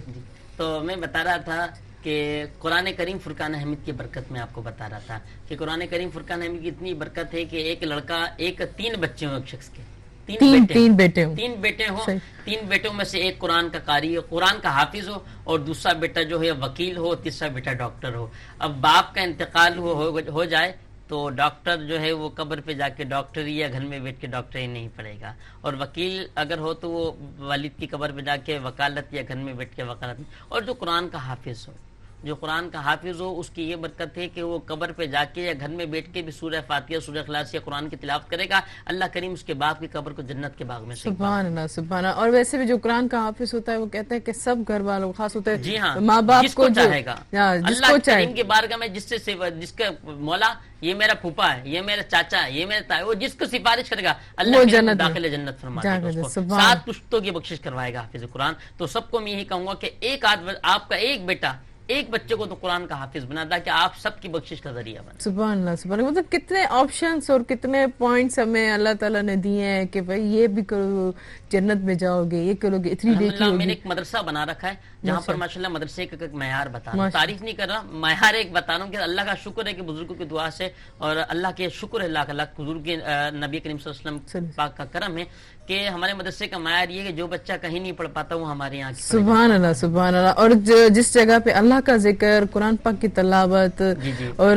तो मैं बता रहा था कि कुरान करीम फुरकान हमीद की बरकत में आपको बता रहा था कि कुरान करीम फुरकान हमीद की इतनी बरकत है कि एक लड़का, एक 3 बच्चे हो एक शख्स के, तीन बेटे हो, 3 बेटों में से एक कुरान का कारी हो, कुरान का हाफिज हो, और दूसरा बेटा जो है वकील हो, तीसरा बेटा डॉक्टर हो. अब बाप का इंतकाल हो जाए तो डॉक्टर जो है वो कब्र पे जाके डॉक्टरी या घर में बैठ के डॉक्टरी नहीं पढ़ेगा, और वकील अगर हो तो वो वालिद की कब्र पे जाके वकालत या घर में बैठ के वकालत. और जो कुरान का हाफिज हो, जो कुरान का हाफिज हो, उसकी ये बरकत है कि वो कब्र पे जाके या घर में बैठ के भी सूरह फातिहा, सूरह इखलास या कुरान की तिलावत करेगा. अल्लाह करीम उसके बाप की कब्र को जन्नत के बाग में से. सुभान अल्लाह सुभान अल्लाह. और वैसे भी जो कुरान का हाफिज होता है वो कहते हैं कि सब घर वालों, खास होता है जी हाँ, माँ बाप को चाहेगा, जिसको चाहे के बारगाह में जिसके मौला ये मेरा फूफा है, ये मेरा चाचा है, ये मेरा ताई, वो जिसको सिफारिश करेगा अल्लाह जन्नत दाखिल जन्नत फरमाएगा, 7 पुश्तों की बख्शिश करवाएगा हाफिज कुरान. तो सबको मैं यही कहूंगा कि एक आपका एक बेटा ایک بچے کو تو قرآن کا حافظ بنا تاکہ آپ سب کی بخشش کا ذریعہ بنے. سبحان اللہ سبحان اللہ. مطلب کتنے آپشنز اور کتنے پوائنٹس ہمیں اللہ تعالیٰ نے دیے ہیں کہ بھائی یہ بھی کرو جنت میں جاؤ گے, یہ کرو گے اتنی الحمدللہ نیکی میں نے ہوگی. ایک مدرسہ بنا رکھا ہے جہاں پر ماشاءاللہ مدرسے کا ایک معیار بتا رہا ہوں, تعریف نہیں کر رہا, معیار ایک بتا رہا ہوں کہ اللہ کا شکر ہے کہ بزرگوں کی دعا سے اور اللہ کے شکر ہے لاکھ لاکھ حضور کے نبی کریم صلی اللہ علیہ وسلم پاک کا کرم ہے کہ ہمارے مدرسے کا معیار یہ ہے کہ جو بچہ کہیں نہیں پڑھ پاتا وہ ہمارے یہاں کی سبحان اللہ سبحان اللہ. اور جس جگہ پہ اللہ کا ذکر, قرآن پاک کی تلاوت اور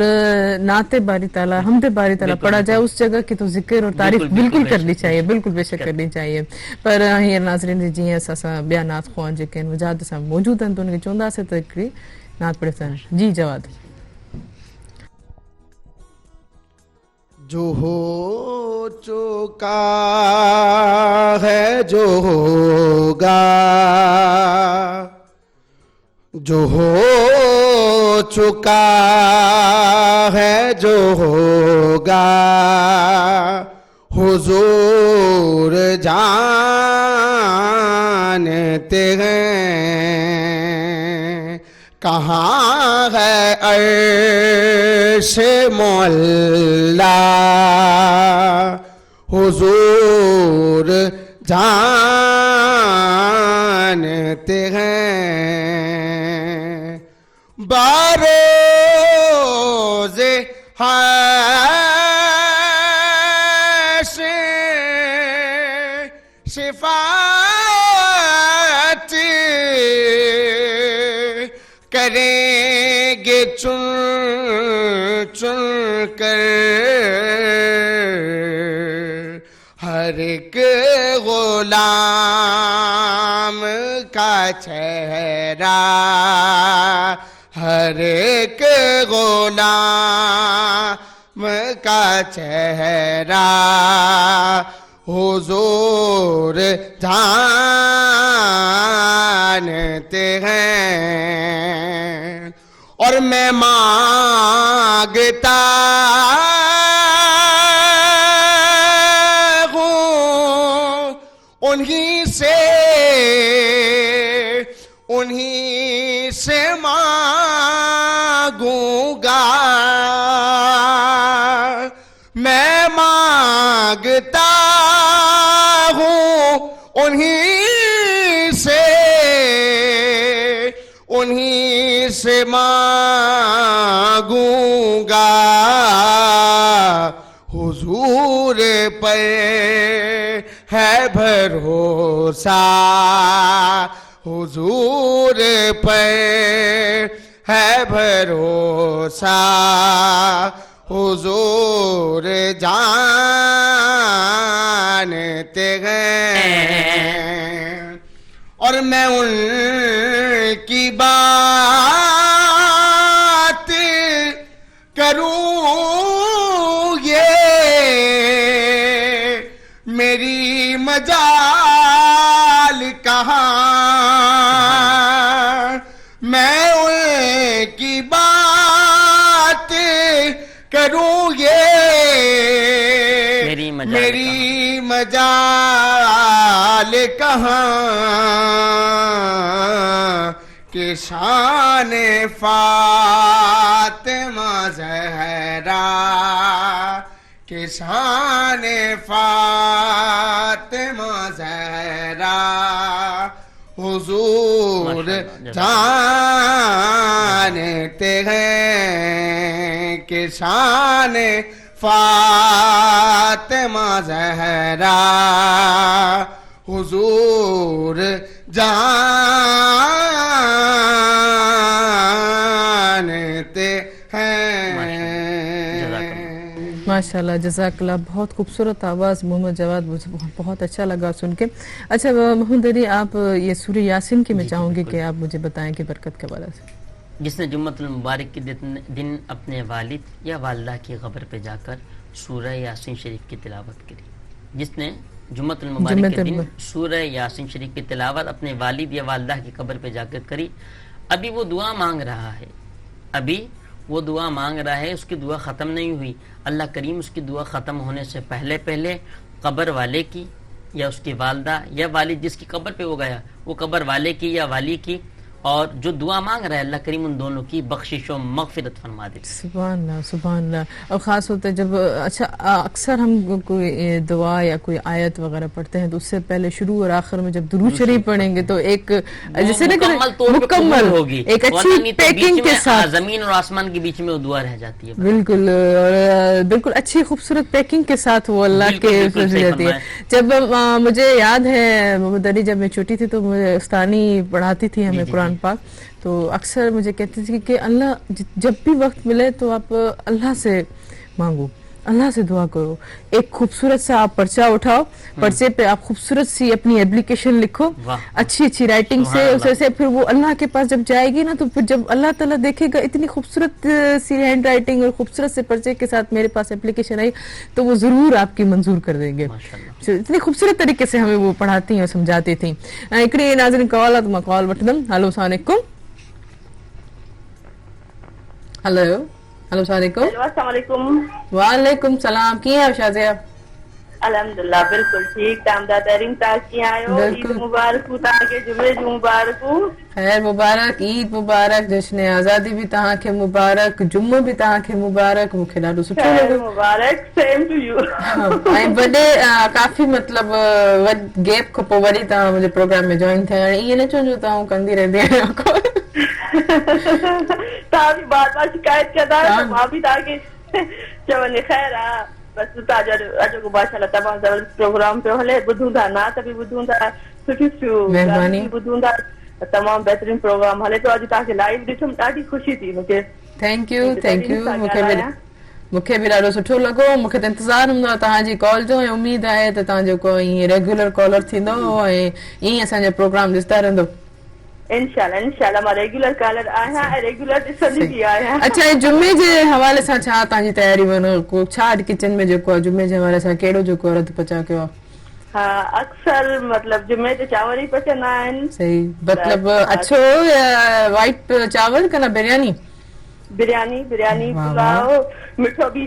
نعت باری تعالیٰ, حمد باری تعالیٰ پڑھا جائے اس جگہ کی تو ذکر اور تعریف بالکل کرنی چاہیے, بالکل بے شک کرنی چاہیے. پر یہ ناظرین جی اسا بیانات خوان جے کن وجاد سا موجود ہیں تو ان کے چوندا سے تکری نعت پڑھے سن. جی جواد. جو ہو چکا ہے جو ہوگا, جو ہو چکا ہے جو ہوگا, حضور جانتے ہیں کہاں ہے عرش مولا, حضور جانتے ہیں باروز حشر شفاعت کریں گے چن چن کر ہر ایک غلام کا چہرہ, ہر ایک غلام کا چہرہ, حضور جانتے ہیں. اور میں مانگتا ہوں انہی سے مانگوں گا, میں مانگتا ہوں انہی سے مانگوں گا, حضور پر ہے بھروسہ, حضور پر ہے بھروسہ, حضور جانتے ہیں. اور میں ان کی بات کروں یہ میری مجال کہاں, میں ان کی بات کروں یہ میری مجال کہاں, کہ شان فاطمہ زہرا, کہ شان فاطمہ زہرا, حضور جانتے ہیں کہ شان فاطمہ زہرا, حضور جانتے ہیں. ماشاءاللہ جزاک اللہ. بہت خوبصورت آواز محمد جواد, بہت اچھا لگا سن کے. اچھا محمد علی, آپ یہ سورہ یاسین کی میں چاہوں گی کہ آپ مجھے بتائیں کہ برکت کے حوالے سے. جس نے جمعۃ المبارک کے دن اپنے والد یا والدہ کی قبر پہ جا کر سورہ یاسین شریف کی تلاوت کی, جس نے جمعۃ المبارک کے دن سورہ یاسین شریف کی تلاوت اپنے والد یا والدہ کی قبر پہ جا کر کری, ابھی وہ دعا مانگ رہا ہے, ابھی وہ دعا مانگ رہا ہے, اس کی دعا ختم نہیں ہوئی. اللہ کریم اس کی دعا ختم ہونے سے پہلے قبر والے کی یا اس کی والدہ یا والد جس کی قبر پہ وہ گیا, وہ قبر والے کی یا والی کی اور جو دعا مانگ رہا ہے اللہ کریم ان دونوں کی بخشش و مغفرت فرما دے. سبحان اللہ سبحان اللہ. اور خاص ہوتا ہے جب اچھا اکثر ہم کوئی دعا یا کوئی آیت وغیرہ پڑھتے ہیں تو اس سے پہلے شروع اور آخر میں جب درود شریف پڑھیں گے تو ایک جیسے نا مکمل ہوگی ایک اچھی پیکنگ کے ساتھ زمین اور آسمان کے بیچ میں وہ دعا رہ جاتی ہے. بالکل اور بالکل اچھی خوبصورت پیکنگ کے ساتھ وہ اللہ کے جاتی ہے. جب مجھے یاد ہے محمد علی جب میں چھوٹی تھی تو مجھے استانی پڑھاتی تھی ہمیں قرآن پاک تو اکثر مجھے کہتی تھی کہ اللہ جب بھی وقت ملے تو آپ اللہ سے مانگو اللہ سے دعا کرو. ایک خوبصورت سا آپ پرچہ اٹھاؤ پرچے پہ آپ خوبصورت سی اپنی اپلیکیشن لکھو اچھی رائٹنگ سے پھر وہ اللہ کے پاس جب جائے گی نا تو پھر جب اللہ تعالیٰ دیکھے گا اتنی خوبصورت سی ہینڈ رائٹنگ اور خوبصورت سے پرچے کے ساتھ میرے پاس اپلیکیشن آئی تو وہ ضرور آپ کی منظور کر دیں گے. اتنی خوبصورت طریقے سے ہمیں وہ پڑھاتی ہیں اور سمجھاتی تھیں. ایکڑی ناظرین کال تو میں کال وٹھدم. ہلو السلام علیکم. ہلو ہلو السلام علیکم. السلام علیکم. وعلیکم السلام. کی ہیں شازیہ؟ الحمدللہ بالکل ٹھیک. تامدہ تحریم تاج کی آئے عید مبارک ہو تاکہ جمعے جو مبارک ہو. خیر مبارک عید مبارک جشن آزادی بھی تہاں کے مبارک جمعہ بھی تہاں کے مبارک. مکھے ॾाढो सुठो लॻो. مبارک سیم ٹو یو. ऐं वॾे काफ़ी मतिलबु गैप खां पोइ वरी तव्हां मुंहिंजे प्रोग्राम में जॉइन थिया. ईअं न चवंजो तव्हां कंदी रहंदी आहियां. तव्हां बि बार बार शिकायत कंदा आहियो त मां बि तव्हांखे चवंदी खैर आहे बस. तव्हांजो अॼोको माशाल्लाह तमामु ज़बरदस्त प्रोग्राम पियो हले. ॿुधूं था नात बि ॿुधूं था सुठियूं सुठियूं ॿुधूं था. तमामु बहितरीन प्रोग्राम हले थो. अॼु तव्हांखे लाइव ॾिठुमि ॾाढी ख़ुशी थी मूंखे. थैंक यू मूंखे बि ॾाढो सुठो लॻो. मूंखे त इंतज़ारु हूंदो आहे तव्हांजी कॉल जो ऐं उमेद आहे त तव्हां जेको ईअं रेगुलर कॉलर थींदो ऐं ईअं असांजो प्रोग्राम ॾिसंदा रहंदो. इंशाल्लाह मां रेगुलर कॉलर आहियां ऐं रेगुलर ॾिसंदी बि आहियां. अच्छा जुमे जे हवाले सां छा तव्हांजी तयारी को छा किचन में जेको आहे जुमे जे हवाले सां कहिड़ो जेको रध पचा कयो आहे? हा अक्सर मतलब जुमे ते चांवर ई पचंदा आहिनि. सही मतलब अच्छो वाइट चावल का ना बिरयानी पुलाव मिठा भी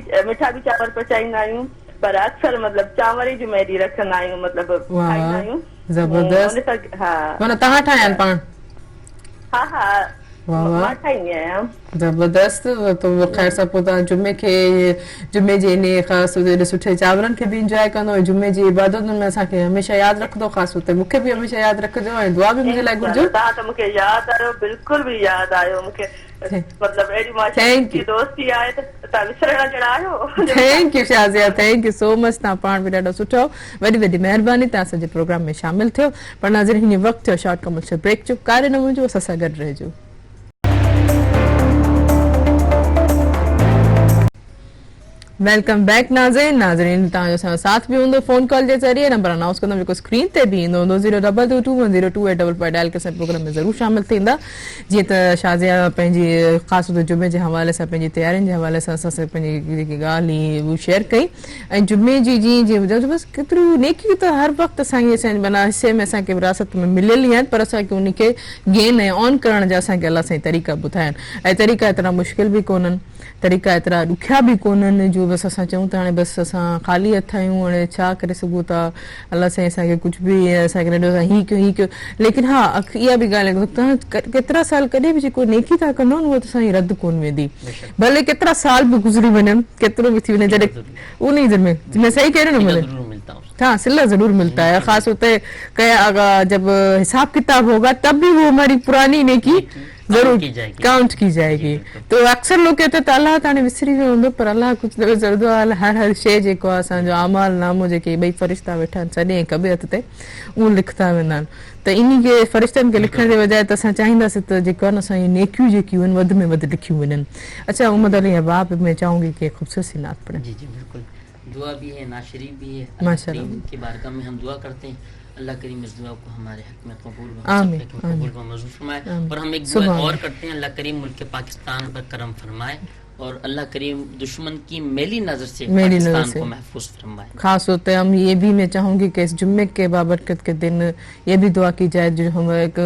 चांवर पचाईंदा आहियूं पर अक्सर मतलब चांवर ई जुमे ॾींहुं रखंदा आहियूं मतलब खाईंदा आहियूं. ज़बरदस्त. माना तव्हां ठाहिया पाण? हा मां ठाहींदी आहियां. ज़बरदस्त. तो ख़ैर सां पोइ तव्हां जुमे जे इन ख़ासि सुठे चांवरनि खे बि इंजॉय कंदो ऐं जुमे जी इबादतुनि में असांखे हमेशह यादि रखंदो. ख़ासि तौर ते मूंखे बि हमेशह यादि रखिजो ऐं दुआ बि मुंहिंजे लाइ घुरिजो. तव्हां त मूंखे यादि आयो बिल्कुलु बि यादि आयो मूंखे. मतलब एडी माशाल्लाह दोस्ती आहे त तव्हां विसरण जहिड़ा आहियो. Thank you Shazia thank you so much. तव्हां पाण बि ॾाढो सुठो. वॾी वॾी महिरबानी तव्हां असांजे प्रोग्राम में शामिल थियो. पर नाज़रीन हीअं वक़्तु थियो शॉर्ट कमर्शियल ब्रेक जो. कारे न मुंहिंजो असां सां गॾु रहिजो. वेलकम बैक नाज़रीन तव्हांजो साथ बि हूंदो फोन कॉल जे ज़रिए. नंबर अनाउंस कंदमि जेको स्क्रीन ते बि ईंदो हूंदो 022210285 डायल करे प्रोग्राम में ज़रूरु शामिल थींदा. जीअं त शाज़िया पंहिंजी ख़ासि तौर जुमे जे हवाले सां पंहिंजी तयारियुनि जे हवाले सां असां पंहिंजी जेकी ॻाल्हि हुई उहा शेयर कई. ऐं जुमे जी जीअं ॿुधायो बसि केतिरियूं नेकियूं त हर वक़्तु असांखे असांजे माना हिसे में असांखे विरासत में मिलियल ई आहिनि पर असांखे उनखे गेन ऐं ऑन करण जा असांखे अलाह साईं तरीक़ा ॿुधाया आहिनि. ऐं तरीक़ा एतिरा मुश्किल बि कोन्हनि तरीक़ा एतिरा ॾुखिया बि कोन्हनि जो बसि असां चऊं था हाणे बसि असां ख़ाली हथ आहियूं हाणे छा करे सघूं था. अलाह साईं असांखे कुझु बि असांखे ॾाढो हीअ कयो लेकिन हा इहा बि ॻाल्हि आहे तव्हां केतिरा साल कॾहिं बि जेको नेकी था कंदो उहा त असांजी रद्द कोन वेंदी. भले केतिरा साल बि गुज़री वञनि केतिरो बि थी वञे जॾहिं उन में सही कहिड़ो न मिले हाँ सिला जरूर मिलता है. खास होते जब हिसाब किताब होगा तब भी वो हमारी पुरानी नेकी जरूर काउंट की जाएगी. तो अक्सर लोग कहते हैं अल्लाह ताने विसरी वियो हूंदो पर अल्लाह कुझु न ज़रूरु हर शइ जेको आहे असांजो अमाल नामो जेके ॿई फ़रिश्ता वेठा आहिनि सॼे कबे हथ ते उहो लिखंदा वेंदा आहिनि. त इन खे फ़रिश्तनि खे लिखण जे बजाए त असां चाहींदासीं त जेको आहे न असांजी नेकियूं जेकियूं आहिनि वधि में वधि लिखियूं वञनि. अच्छा मोहम्मद अली अहबाब में चाहूंगी कि खूबसूरत सी नात पढ़ें. जी जी बिल्कुल. दुआ भी है नात शरीफ भी है. माशाअल्लाह की बारगाह में हम दुआ करते हैं अल्लाह करीम इस दुआ को हमारे हक में कबूल फरमाए. और हम एक दुआ और करते हैं अल्लाह करीम मुल्क पाकिस्तान पर करम फरमाए और अल्लाह करीम दुश्मन की मेली नजर से पाकिस्तान को महफूज फरमाए. खास होते हम ये भी मैं चाहूंगी कि इस जुम्मे के बाबरकत के दिन ये भी दुआ की जाए जो हम एक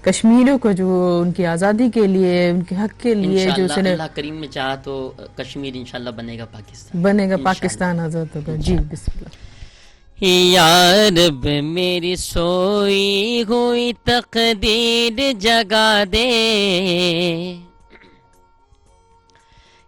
कश्मीरियों को जो उनकी आज़ादी के लिए उनके हक के लिए जो अल्लाह करीम ने चाहा तो कश्मीर इंशाल्लाह बनेगा पाकिस्तान आज़ाद होगा. जी बिस्मिल्लाह. یا رب میری سوئی ہوئی تقدیر جگا دے،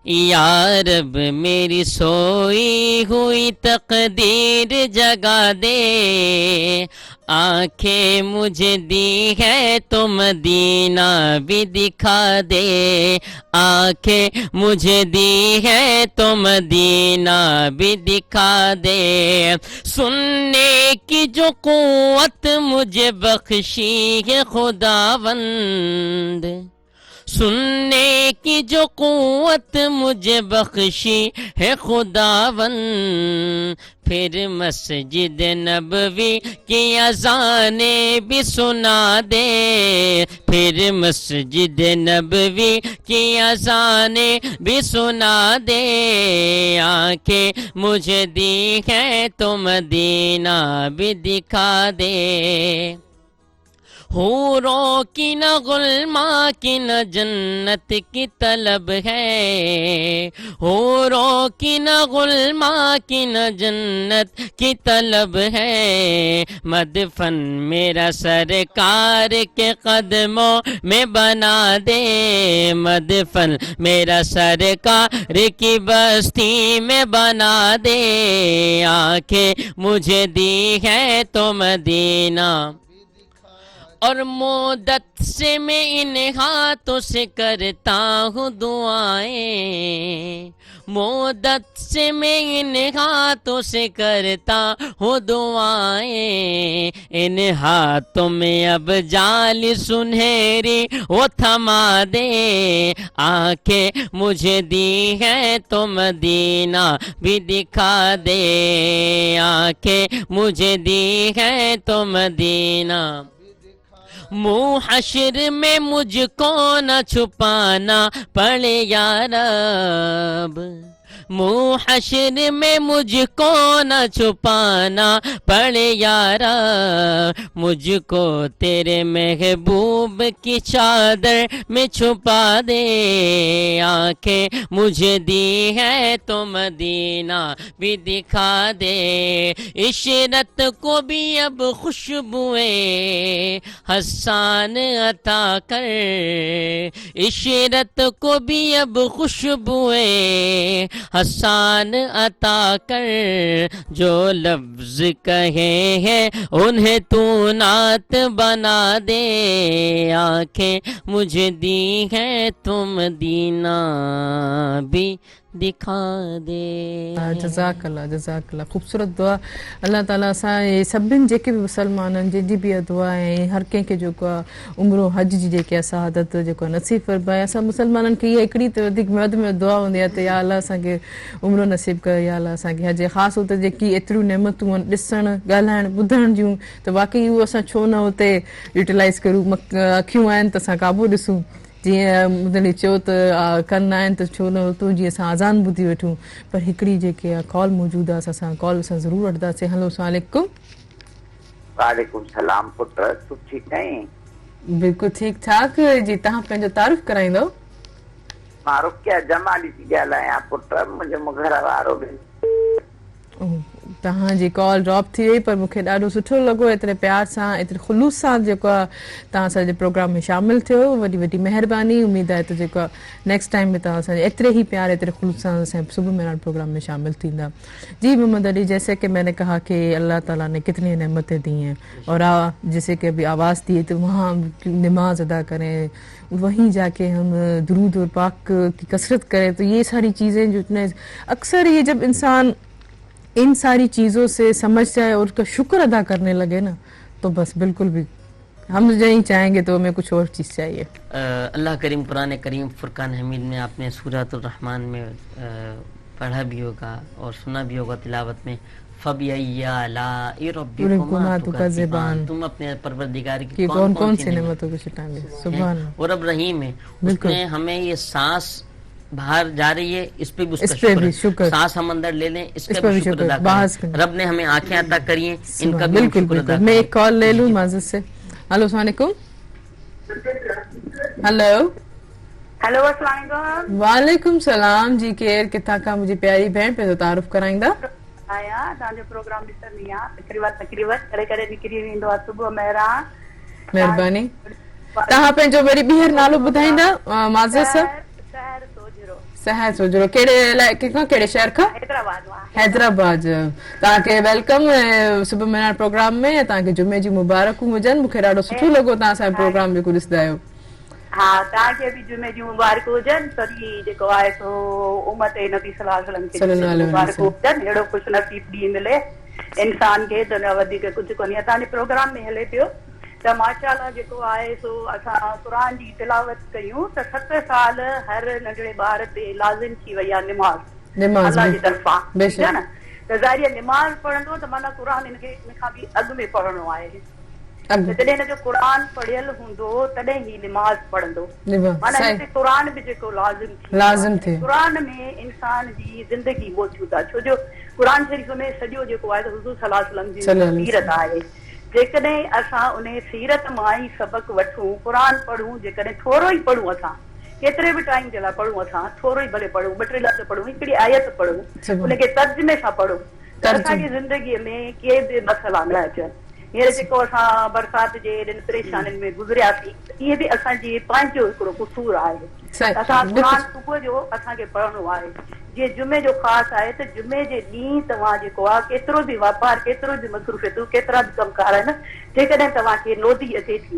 یا رب میری سوئی ہوئی تقدیر جگا دے، آنکھیں مجھے دی ہے تو مدینہ بھی دکھا دے، آنکھیں مجھے دی ہے تو مدینہ بھی دکھا دے، سننے کی جو قوت مجھے بخشی ہے خداوند، سننے کی جو قوت مجھے بخشی ہے خداوند، پھر مسجد نبوی کی اذانیں بھی سنا دے، پھر مسجد نبوی کی اذانیں بھی سنا دے، آنکھیں مجھے دی ہے تو مدینہ بھی دکھا دے، حوروں کی نہ غلما کی نہ جنت کی طلب ہے، حوروں کی نہ غلما کی نہ جنت کی طلب ہے، مدفن میرا سرکار کے قدموں میں بنا دے، مدفن میرا سرکار کی بستی میں بنا دے، آنکھیں مجھے دی ہے تو مدینہ، اور مدت سے میں ان ہاتھوں سے کرتا ہوں دعائیں، مدت سے میں ان ہاتھوں سے کرتا ہوں دعائیں، ان ہاتھوں میں اب جال سنہری وہ تھما دے، آنکھیں مجھے دی ہے تو مدینہ بھی دکھا دے، آنکھیں مجھے دی ہے تو مدینہ، منہ حشر میں مجھ کو نہ چھپانا پڑے یا رب، منہ حشر میں مجھ کو نہ چھپانا پڑے یا رب، مجھ کو تیرے محبوب کی چادر میں چھپا دے، آنکھیں مجھے دی ہے تو مدینہ بھی دکھا دے، عشرت کو بھی اب خوشبوئیں حسان عطا کر، عشرت کو بھی اب خوشبوئیں حسان عطا کر، جو لفظ کہے ہیں انہیں تو نعت بنا دے، آنکھیں مجھے دی ہے تو مدینہ بھی دکھا دے۔ جزاک اللہ خوبصورت دعا۔ اللہ تعالیٰ असां सभिनि जेके बि मुसलमाननि जंहिंजी बि दुआ ऐं हर कंहिंखे जेको आहे उमिरो हज जी जेके आहे सआदत जेको आहे नसीब फरमाए। असां मुसलमाननि खे इहा हिकिड़ी त वधीक वधि में दुआ हूंदी आहे त या अलाह असांखे उमिरो नसीब कर, या अलाह असांखे हज, ख़ासि तौर ते जेकी एतिरियूं नेमतूं आहिनि ॾिसणु ॻाल्हाइणु ॿुधण जूं, त वाक़ई उहो असां छो न हुते यूटिलाइज़ करूं। अखियूं आहिनि त असां काबू ॾिसूं, जीअं मुदली चयो त कन आहिनि त छो न हुतो जीअं असां आज़ान ॿुधी वठूं। पर हिकिड़ी जेके आहे कॉल मौजूदु आहे, असां कॉल असां ज़रूरु वठंदासीं। हलो अस्सलाम वालेकुम। वालेकुम सलाम पुट, तूं ठीकु आहीं? बिल्कुलु ठीकु ठाक जी। तव्हां पंहिंजो तारीफ़ कराईंदो? मां रुकिया जमाली थी ॻाल्हायां पुट, मुंहिंजो घर वारो बि। तव्हांजी कॉल ड्रॉप थी वई, पर मूंखे ॾाढो सुठो लॻो एतिरे प्यार सां एतिरे ख़ुलूस सां जेको आहे तव्हां असांजे प्रोग्राम में शामिलु थियो। वॾी वॾी महिरबानी। उमेदु आहे त जेको आहे नेक्स्ट टाइम में तव्हां असांजे एतिरे ही प्यार एतिरे ख़ुलूस सां असांजे सुबुह मेरान प्रोग्राम में शामिल थींदा। जी मोहम्मद अली, जैसे कि मैंने कहा कि अल्लाह ताला ने कितनी नेमतें दी हैं, और जैसे कि अभी आवाज़ दी तो वहाँ नमाज अदा करें, वहीं जाके हम दुरूद और पाक की कसरत करें। तो ये सारी चीज़ें जो अक्सर ये जब इंसान इन सारी चीज़ों से समझ जाए और उसका शुक्र अदा करने लगे ना, तो बस बिल्कुल भी हम नहीं चाहेंगे तो हमें कुछ और चीज़ चाहिए। अल्लाह करीम कुरान करीम फुरकान हमीद में आपने सूरतुर रहमान में पढ़ा भी होगा और सुना भी होगा तिलावत में, तुम अपने परवरदिगार की कौन कौन सी नेमतों को छुटाएंगे। सुभान अल्लाह। वो रब रहीम है, उसने हमें ये सांस बाहर जा रही है, इस पे भी उसका शुक्र, सांस हम अंदर ले लें, इस पे भी शुक्र अदा करें। रब ने हमें आंखें अता करी हैं, इनका भी शुक्र अदा करें। मैं एक कॉल ले लूं माजिद से। हेलो अस्सलाम वालेकुम। हेलो हेलो अस्सलाम वालेकुम। वालेकुम सलाम जी। केर किथां का मुझे प्यारी भेण पे तो तारुफ कराईंदा? आहियां तव्हांजो प्रोग्राम ॾिसंदी आहियां तकरीबन करे करे निकिरी वेंदो आहे सुबुह महिरां महिरबानी तव्हां पंहिंजो वरी ॿीहर नालो ॿुधाईंदा माज़िर साहब शहर सोजरो सहर सोजरो कहिड़े इलाइक़े खां कहिड़े शहर खां हैदराबाद मां हैदराबाद तव्हांखे वेलकम सुबुह महिरां प्रोग्राम में तव्हांखे जुमे जी मुबारकूं हुजनि मूंखे ॾाढो सुठो लॻो तव्हां असांजो प्रोग्राम जेको ॾिसंदा आहियो हा तव्हांखे बि जुमे जी मुबारक हुजनि सॼी जेको आहे सो उम्मत नबी सल्लल्लाहु अलैहि वसल्लम खे मुबारक हुजनि अहिड़ो ख़ुशि नसीब ॾींहुं मिले इंसान खे त वधीक कुझु कोन्हे तव्हांजे प्रोग्राम में हले पियो त माशाअल्लाह जेको आहे सो असां क़ुर जी तिलावत कयूं त 7 साल हर नंढड़े ॿार ते लाज़िम थी वई आहे निमाज़ अल्लाह जी तरफ़ां ठीकु आहे न त ज़ाहिर निमाज़ पढ़ंदो त माना क़ुर हिनखे हिन खां बि अॻु में पढ़णो आहे जॾहिं हिनजो क़ुर पढ़ियल हूंदो तॾहिं ही निमाज़ पढ़ंदो माना हिते क़ुर बि जेको लाज़िम थी क़ुर में इंसान जी ज़िंदगी मौजूदु आहे छो जो क़ुर शरीफ़ में सॼो जेको आहे हुज़ूर सल्लल्लाहु अलैहि वसल्लम जी सीरत आहे जेकॾहिं असां उन सीरत मां ई सबक़ वठूं क़ुर पढ़ूं जेकॾहिं थोरो ई पढ़ूं असां केतिरे बि टाइम जे लाइ पढ़ूं असां थोरो ई भले पढ़ूं 2-3 लफ़्ज़ पढ़ूं हिकिड़ी आयत पढ़ूं उनखे तर्जुमे सां पढ़ूं त असांजी ज़िंदगीअ में के बि मसइला न अचनि हींअर जेको असां बरसाति जे एॾनि परेशानियुनि में गुज़रियासीं इहे बि असांजी पंहिंजो हिकिड़ो क़सूर आहे असां क़ुर सुबुह जो असांखे पढ़णो आहे जीअं जुमे जो ख़ासि आहे त जुमे जे ॾींहुं तव्हां जेको आहे केतिरो बि वापारु केतिरो बि मसरूफ़ियतूं केतिरा बि कमकार आहिनि जेकॾहिं तव्हांखे लोधी अचे थी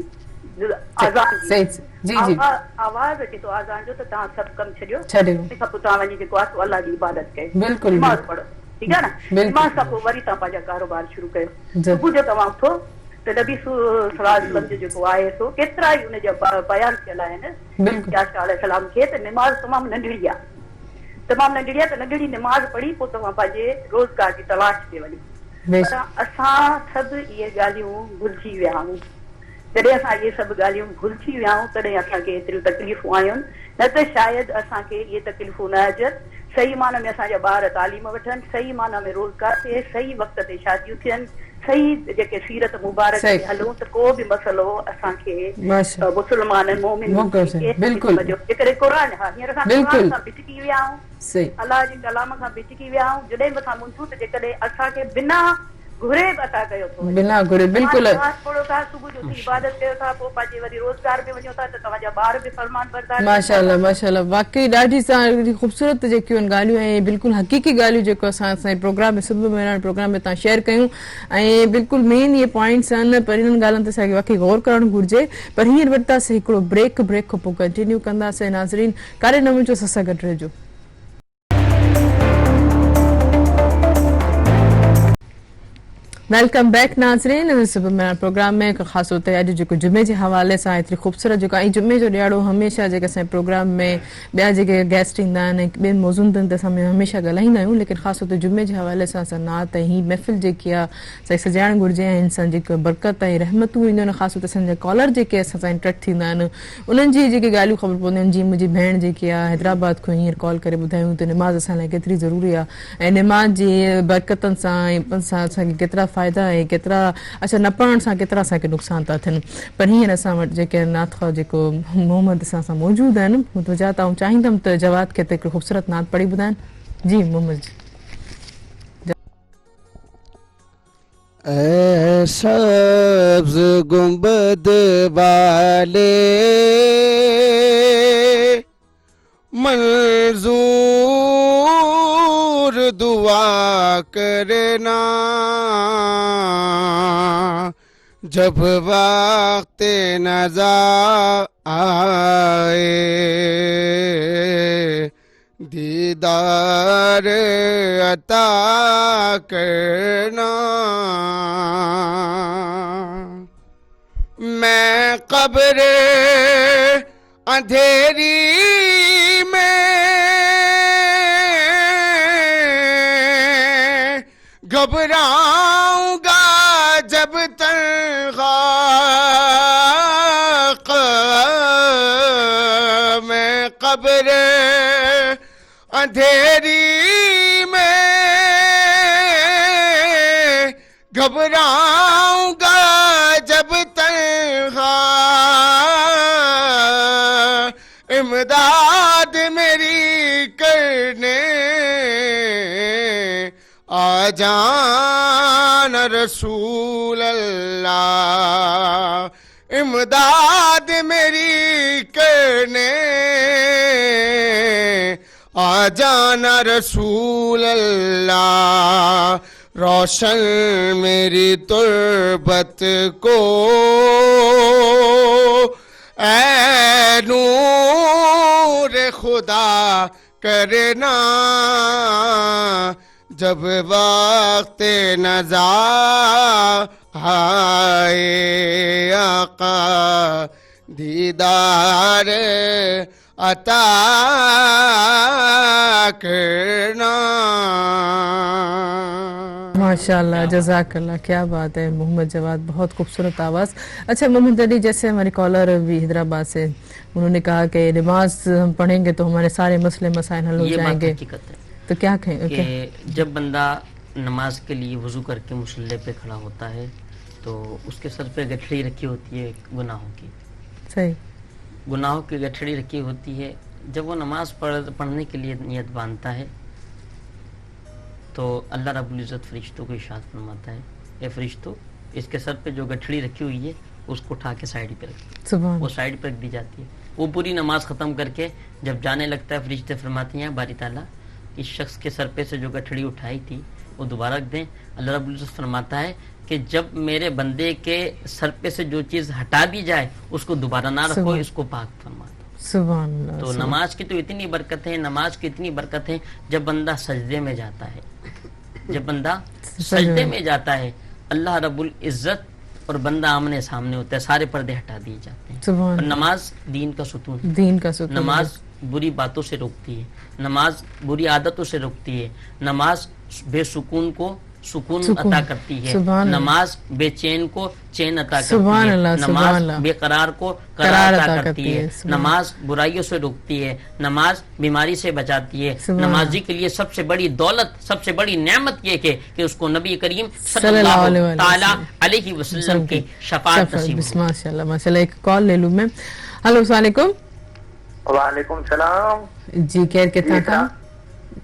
आवाज़ अचे थो आज़ान जो त तव्हां सभु कमु छॾियो तंहिं खां पोइ तव्हां वञी जेको आहे अल्लाह जी इबादत कयो नमाज़ पढ़ो ठीकु आहे न नमाज़ खां पोइ वरी तव्हां पंहिंजा कारोबार शुरू कयो सुबुह जो तव्हां उथो त नबी सल्लल्लाहु अलैहि वसल्लम जो जेको आहे सो केतिरा ई हुनजा बयान थियल आहिनि सलाम खे त निमाज़ तमामु नंढड़ी आहे त नंढड़ी निमाज़ पढ़ी पोइ तव्हां पंहिंजे रोज़गार जी तलाश ते वञो पर असां सभु इहे ॻाल्हियूं भुलिजी विया आहियूं जॾहिं असां इहे सभु ॻाल्हियूं भुलिजी विया आहियूं तॾहिं असांखे एतिरियूं तकलीफ़ूं आयूं न त शायदि असांखे इहे तकलीफ़ूं न अचनि सही माना में असांजा ॿार तालीम वठनि सही माना में रोज़गार थिए सही वक़्त ते शादियूं थियनि सही जेके सीरत मुबारक ते हलूं त को बि मसइलो असांखे मुस्लमाननि मोमिन जेकॾहिं क़ुर हींअर असां क़ुर सां भिटकी विया आहियूं अलाह जे कलाम खां भिटकी विया आहियूं जॾहिं बि असां मुंझूं त जेकॾहिं असांखे बिना घुरे अता कयो थो बिना घुरे बिल्कुलु थोरो था सुबुह जो इबादत कयो था पोइ पंहिंजे वरी रोज़गार में वञो था त तव्हांजा ॿार बि फरमान बरदार माशाअल्लाह माशाअल्लाह वाकई ॾाढी ख़ूबसूरत जेकियूं आहिनि ॻाल्हियूं ऐं बिल्कुलु हक़ीक़ी ॻाल्हियूं जेको असां असांजे प्रोग्राम में सुबुह महिरां प्रोग्राम में तव्हां शेयर कयूं ऐं बिल्कुलु मेन इहे पॉइंट्स आहिनि पर इन्हनि ॻाल्हियुनि ते असांखे वाकई गौर करणु घुरिजे पर हींअर वरितासीं हिकिड़ो ब्रेक खां पोइ कंटिन्यू कंदासीं नाज़रीन कारे न मुंहिंजो असां सां गॾु रहिजो वेलकम बैक नाज़रीन सुबुह में प्रोग्राम में ख़ासि तौर ते अॼु जेको जुमे जे हवाले सां एतिरी ख़ूबसूरत जेको ऐं जुमे जो ॾियारो हमेशह जेके असांजे प्रोग्राम में ॿिया जेके गेस्ट ईंदा आहिनि ॿियनि मौज़ूदनि ते असां हमेशह ॻाल्हाईंदा आहियूं लेकिन ख़ासि तौर ते जुमे जे हवाले सां असां नात ऐं हीअ महफ़िल जेकी आहे असांखे सजाइणु घुरिजे ऐं हिन सां जेके बरकत ऐं रहमतूं ईंदियूं आहिनि ख़ासि तौर ते असांजा कॉलर जेके असां सां इंटरेक्ट थींदा आहिनि उन्हनि जी जेके ॻाल्हियूं ख़बर पवंदियूं आहिनि जीअं मुंहिंजी भेण जेकी आहे हैदराबाद खां हींअर कॉल करे ॿुधायूं त निमाज़ असां लाइ केतिरी ज़रूरी आहे ऐं निमाज़ जी बरकतनि सां ऐं असांखे केतिरा फ़ाइदा ऐं केतिरा अच्छा न पढ़ण सां केतिरा असांखे नुक़सान था थियनि पर हींअर असां वटि जेके नात ख़्वाह जेको मोहम्मद असां सां मौजूदु आहिनि मुतवजा त चाहींदमि त जवाद खे त हिकिड़ो ख़ूबसूरत नात पढ़ी ॿुधाइनि जी मोहम्मद जी सब्ज़ गुंबद वाले मंजूर दुआ करना जब वक्त नज़ा आए दीदार अता करना मैं कब्र अंधेरी में घबराऊंगा जब तन्हा मैं कब्र अंधेरी में घबराऊंगा जब तन्हा इमदाद मेरी करने आ جان رسول اللہ امداد میری کرنے آ جانا رسول اللہ روشن میری تربت کو اے نور خدا کرنا جب وقت نزا آئے آقا دیدار عطا کرنا. ماشاءاللہ جزاک اللہ, کیا بات ہے محمد جواد, بہت خوبصورت آواز. اچھا محمد علی, جیسے ہمارے کالر بھی حیدرآباد سے, انہوں نے کہا کہ نماز ہم پڑھیں گے تو ہمارے سارے مسئلے مسائل حل ہو جائیں گے, حقیقت ہے تو کیا کہیں کہ جب بندہ نماز کے لیے وضو کر کے مصلی پہ کھڑا ہوتا ہے تو اس کے سر پہ گٹھڑی رکھی ہوتی ہے گناہوں کی, صحیح, گناہوں کی گٹھڑی رکھی ہوتی ہے. جب وہ نماز پڑھنے کے لیے نیت باندھتا ہے تو اللہ رب العزت فرشتوں کو ارشاد فرماتا ہے, اے فرشتوں اس کے سر پہ جو گٹھڑی رکھی ہوئی ہے اس کو اٹھا کے سائڈ پہ رکھ, وہ سائڈ پہ رکھ دی جاتی ہے. وہ پوری نماز ختم کر کے جب جانے لگتا ہے فرشتے فرماتے ہیں باری تعالیٰ اس شخص کے سر پہ سے جو گٹھڑی اٹھائی تھی وہ دوبارہ رکھ دیں. اللہ رب العزت فرماتا ہے کہ جب میرے بندے کے سر پہ سے جو چیز ہٹا دی جائے اس کو دوبارہ نہ رکھو, اس کو پاک فرما دو. سبحان اللہ. تو نماز کی تو اتنی برکت ہے, نماز کی اتنی برکت ہے, جب بندہ سجدے میں جاتا ہے, جب بندہ سجدے میں جاتا ہے اللہ رب العزت اور بندہ آمنے سامنے ہوتا ہے, سارے پردے ہٹا دیے جاتے ہیں. اور نماز دین کا ستون, دین کا ستون. نماز بری باتوں سے روکتی ہے, نماز بری عادتوں سے روکتی ہے, نماز بے سکون کو سکون عطا کرتی ہے, نماز بے چین کو چین عطا کرتی ہے, نماز بے قرار کو قرار عطا کرتی ہے, نماز برائیوں سے روکتی ہے, نماز بیماری سے بچاتی ہے. نمازی کے لیے سب سے بڑی دولت, سب سے بڑی نعمت یہ کہ اس کو نبی کریم صلی اللہ تعالی علیہ وسلم کی شفاعت نصیب ہو. ماشاءاللہ ماشاءاللہ. ایک کال لے لوں میں. ہلو السلام علیکم. وعلیکم السلام. جی خیر کتنا تھا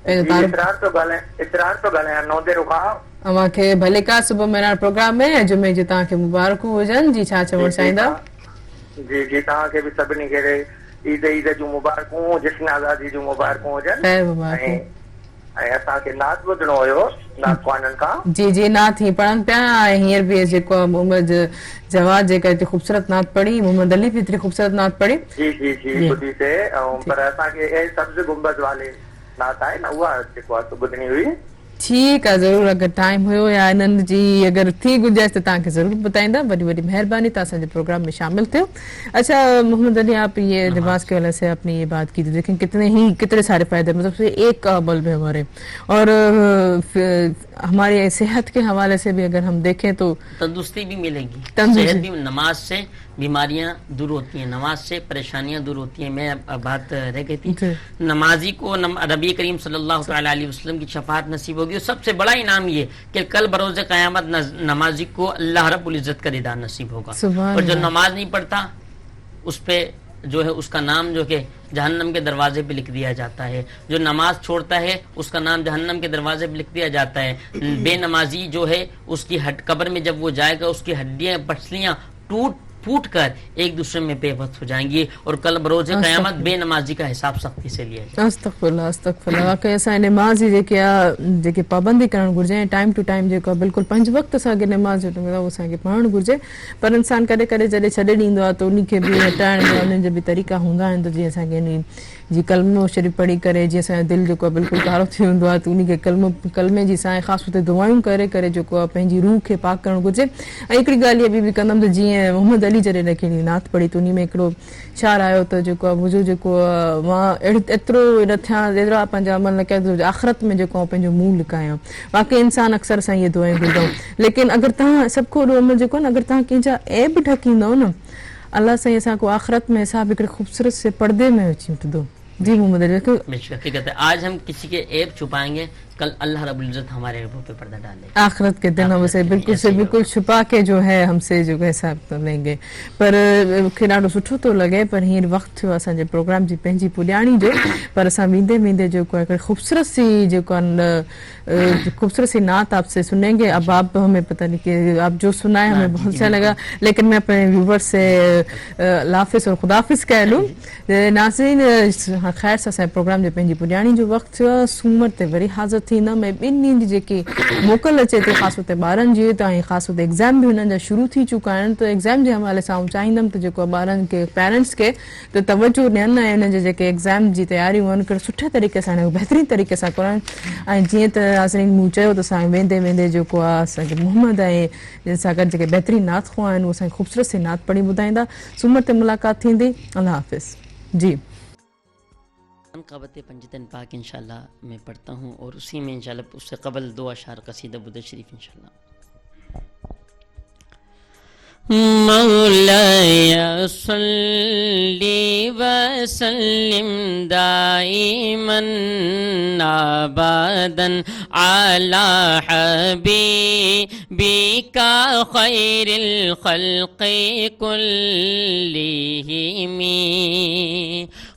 اسرار تو گلے نو دے رکا اما کے بھلے کا صبح میرا پروگرام ہے جمعے جی تاں کے مبارک ہو جن. جی چھا چوڑ چاہیدا. جی جی تاں کے بھی سبنی کے عید جو مبارک ہوں, جشن آزادی جو مبارک ہو جن. خیر مبارک. ऐं असांखे नात ॿुधणो हुयो नात ख़्वाननि खां. जी जी नात ही पढ़नि पिया. ऐं हींअर बि जेको मोहम्मद जवाद जेका हिते ख़ूबसूरत नात पढ़ी, मोहम्मद अली बि हेतिरी ख़ूबसूरत नात पढ़ी. जी जी जी ॿुधी से. पर असांखे ए सब्ज़ गुंबद वाले नात आहे न, उहा जेको आहे ॿुधणी हुई. ठीकु आहे, ज़रूरु. अगरि टाइम हुयो या इन्हनि जी अगरि थी गुंजाइश त तव्हांखे ज़रूरु ॿुधाईंदा. वॾी वॾी महिरबानी, तव्हां असांजे प्रोग्राम में शामिल थियो. अच्छा मोहम्मद अली, आप ये नमाज के वाले से अपनी ये बात की थी, देखें कितने सारे फायदे, मतलब एक अमल में हमारे, और हमारी सेहत के हवाले से भी अगर हम देखें तो तंदुरुस्ती भी मिलेगी. सेहत भी, नमाज से बीमारियां दूर होती हैं, नमाज से परेशानियां दूर होती हैं. मैं बात रह गई थी, नमाजी को नबी करीम सल्लल्लाहु अलैहि वसल्लम की शफाअत नसीब होगी. सबसे बड़ा इनाम ये कि कल बरोज़ क़यामत नमाजी को अल्लाह रब्बुल इज़्ज़त का दीदार नसीब होगा. और जो नमाज नहीं पढ़ता उस पे जो है उसका नाम जो कि जहन्नम के दरवाजे पे लिख दिया जाता है. जो नमाज छोड़ता है उसका नाम जहन्नम के दरवाजे पे लिख दिया जाता है. बेनमाजी जो है उसकी कब्र में जब वो जाएगा उसकी हड्डियां पसलियां फूट कर एक दूसरे में बेबस हो जाएंगी और कल बरोज़ क़यामत बेनमाजी का हिसाब सख्ती से लिया जाएगा. अस्तगफिरुल्लाह अस्तगफिरुल्लाह. वाकई असां नमाज़ जेके पाबंदी करणु घुरिजे, टाइम टू टाइम जेको बिल्कुलु 5 वक़्त असांखे नमाज़ जो असांखे पढ़णु घुरिजे. पर इंसान कॾहिं कॾहिं जॾहिं छॾे ॾींदो आहे त उनखे बि हटाइण जा उन्हनि जा बि तरीक़ा हूंदा आहिनि. त जीअं असांखे इन जी कलमो शरीफ़ पढ़ी करे जीअं असांजो दिलि जेको आहे बिल्कुलु कारो थी वेंदो आहे, त उनखे कलमे जी असांखे ख़ासि तौर ते दुआयूं करे करे जेको आहे पंहिंजी रूह खे पाक करणु घुरिजे. ऐं हिकिड़ी ॻाल्हि इहा बि कंदमि त जीअं मोहम्मद अली जॾहिं हिकिड़ी नात पढ़ी त उन में हिकिड़ो शार आयो त जेको आहे मुंहिंजो जेको आहे मां एतिरो न थियां, एतिरा पंहिंजा अमल न कया आख़िरत में जेको आहे पंहिंजो मुंहुं लिकायां. वाक़ई इंसान अक्सर असां इहे दुआयूं घुरंदा आहियूं. लेकिन अगरि तव्हां सभु खां वॾो अमल जेको आहे न, अगरि तव्हां कंहिंजा ऐब ढकींदव न, अल्लाह साईं असांखे आख़िरत में हिसाब हिकिड़े ख़ूबसूरत से पर्दे में अची वठंदो. जी मोहम्मद अली. हकीकत है, आज हम किसी के ऐब छुपाएंगे, کل اللہ رب العزت ہمارے ربوں پہ پردہ ڈالے. آخرت کے دن ہم اسے بالکل سے بالکل چھپا کے جو ہے ہم سے جو حساب لیں گے. پر मूंखे ॾाढो सुठो थो लॻे पर हींअर वक़्तु थियो असांजे प्रोग्राम जी पंहिंजी पुॼाणी जो. पर असां वेंदे वेंदे जेको आहे खूबसूरत सी जेको खूबसूरत सी नात आपसे सुनेंगे. अब आप हमें पता नहीं कि आप जो सुनाए हमें बहुत अच्छा लगा, लेकिन मैं अपने व्यूवर्स से हाफिज़ और खुदाफिज़ कह लूँ. नाज़रीन ख़ैर सां असांजे प्रोग्राम जे पंहिंजी पुॼाणी जो वक़्तु थियो आहे. सूमर ते वरी हाज़िर थींदमि. ऐं 2 ॾींहंनि जी जेकी मोकल अचे थी ख़ासि तौर ते ॿारनि जी, त ऐं ख़ासि तौर ते एग्ज़ाम बि हुननि जा शुरू थी चुका आहिनि. त एग्ज़ाम जे हवाले सां आउं चाहींदमि त जेको ॿारनि खे पेरेंट्स खे त तवजो ॾियनि ऐं हुननि जे जेके एग्ज़ाम जी तयारियूं आहिनि कहिड़े सुठे तरीक़े सां बहितरीन तरीक़े सां करनि. ऐं जीअं त नाज़रीन मूं चयो त असां वेंदे वेंदे जेको आहे असांखे मोहम्मद ऐं जिन सां गॾु जेके बहितरीन नात ख़्वाह आहिनि उहे असांखे ख़ूबसूरत सी नात पढ़ी ॿुधाईंदा. सूमर ते मुलाक़ात थींदी. अल्लाह हाफ़िज़. जी قبت پنجتن پاک انشاءاللہ میں پڑھتا ہوں اور اسی میں انشاءاللہ اس سے قبل 2 اشعار قصیدہ درود شریف انشاءاللہ. مولاي صل وسلم دائما ابدا على حبيبك خير الخلق كلهم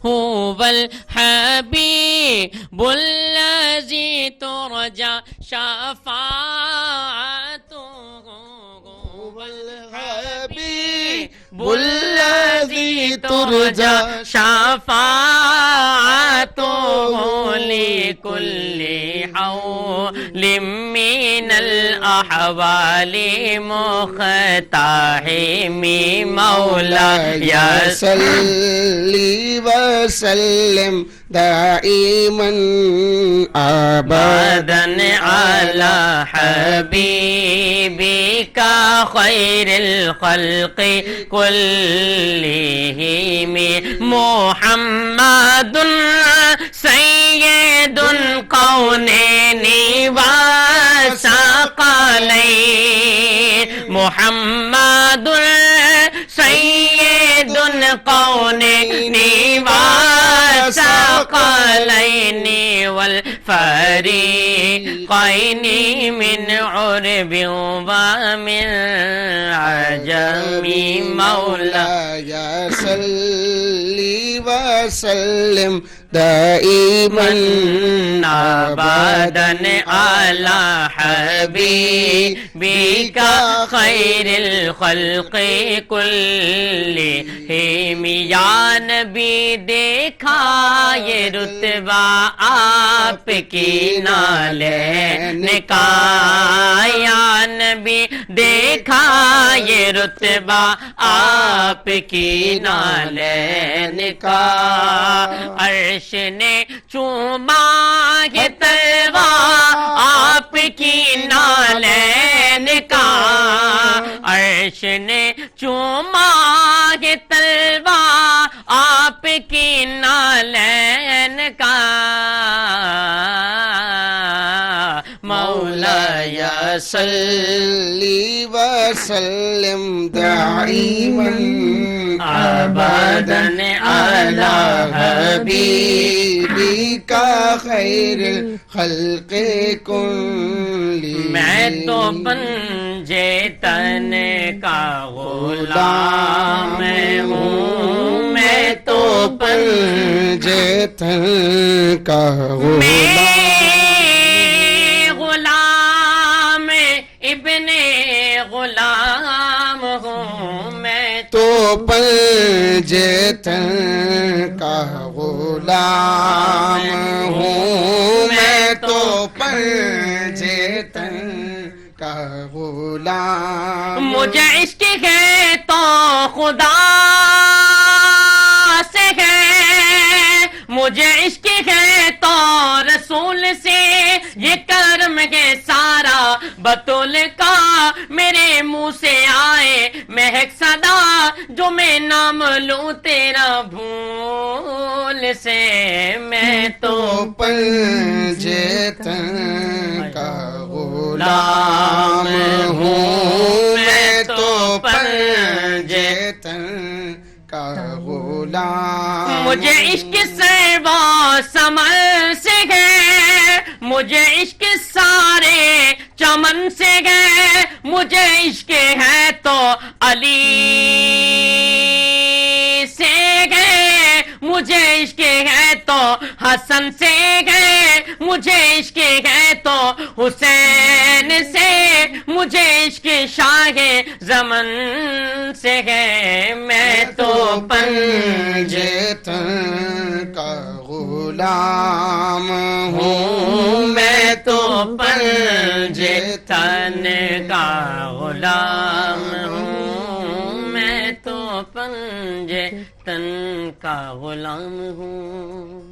هو الحبيب الذي ترجى شفاعته الحبيب الذي ترجى شفاعته لكل حول من الأحوال مختحم مولاي صل وسلم دائما أبدا على حبيبك خير الخلق كلهم محمد سيد القونين وثقلين محمد سيد القونين وثقلين والفريقين من عرب ومن عجم مولاي صل وسلم دائما ابدا على حبيبك خير الخلق كلهم یا نبی دیکھا یہ رتبہ آپ کی نالین کا یا نبی دیکھا یہ رتبہ آپ کی نالین کا عرش نے چوما ہے تلوا آپ کی نالین کا عرش نے چوما ہے تلوا آپ کی نالین کا مولاي صل وسلم دائما ابدا على حبيبك خير الخلق كلهم میں تو پنجے تن کا غلام ہوں میں تو پنجے تن کا غلام ابن غلام ہوں میں تو پنجے تن کا غلام ہوں میں تو پنجے تن کا غلام مجھے عشق ہے تو خدا سے ہے مجھے عشق ہے تو رسول سے یہ کرم ہے سارا بطول کا میرے منہ سے آئے مہک صدا جو میں نام لوں تیرا بھول سے میں تو پنجے تن کا غلام ہوں میں تو پنجے تن کا غلام مجھے عشق سے وہ سمل سے ہے مجھے عشق سارے چمن سے گئے مجھے عشق ہے تو علی سے گئے مجھے عشق ہے تو حسن سے گئے مجھے عشق ہے تو حسین سے مجھے عشق شاہ زمن سے ہے میں تو پنجے تن کا غلام ہوں میں تو پنجے تن کا غلام ہوں میں تو پنجے تن کا غلام ہوں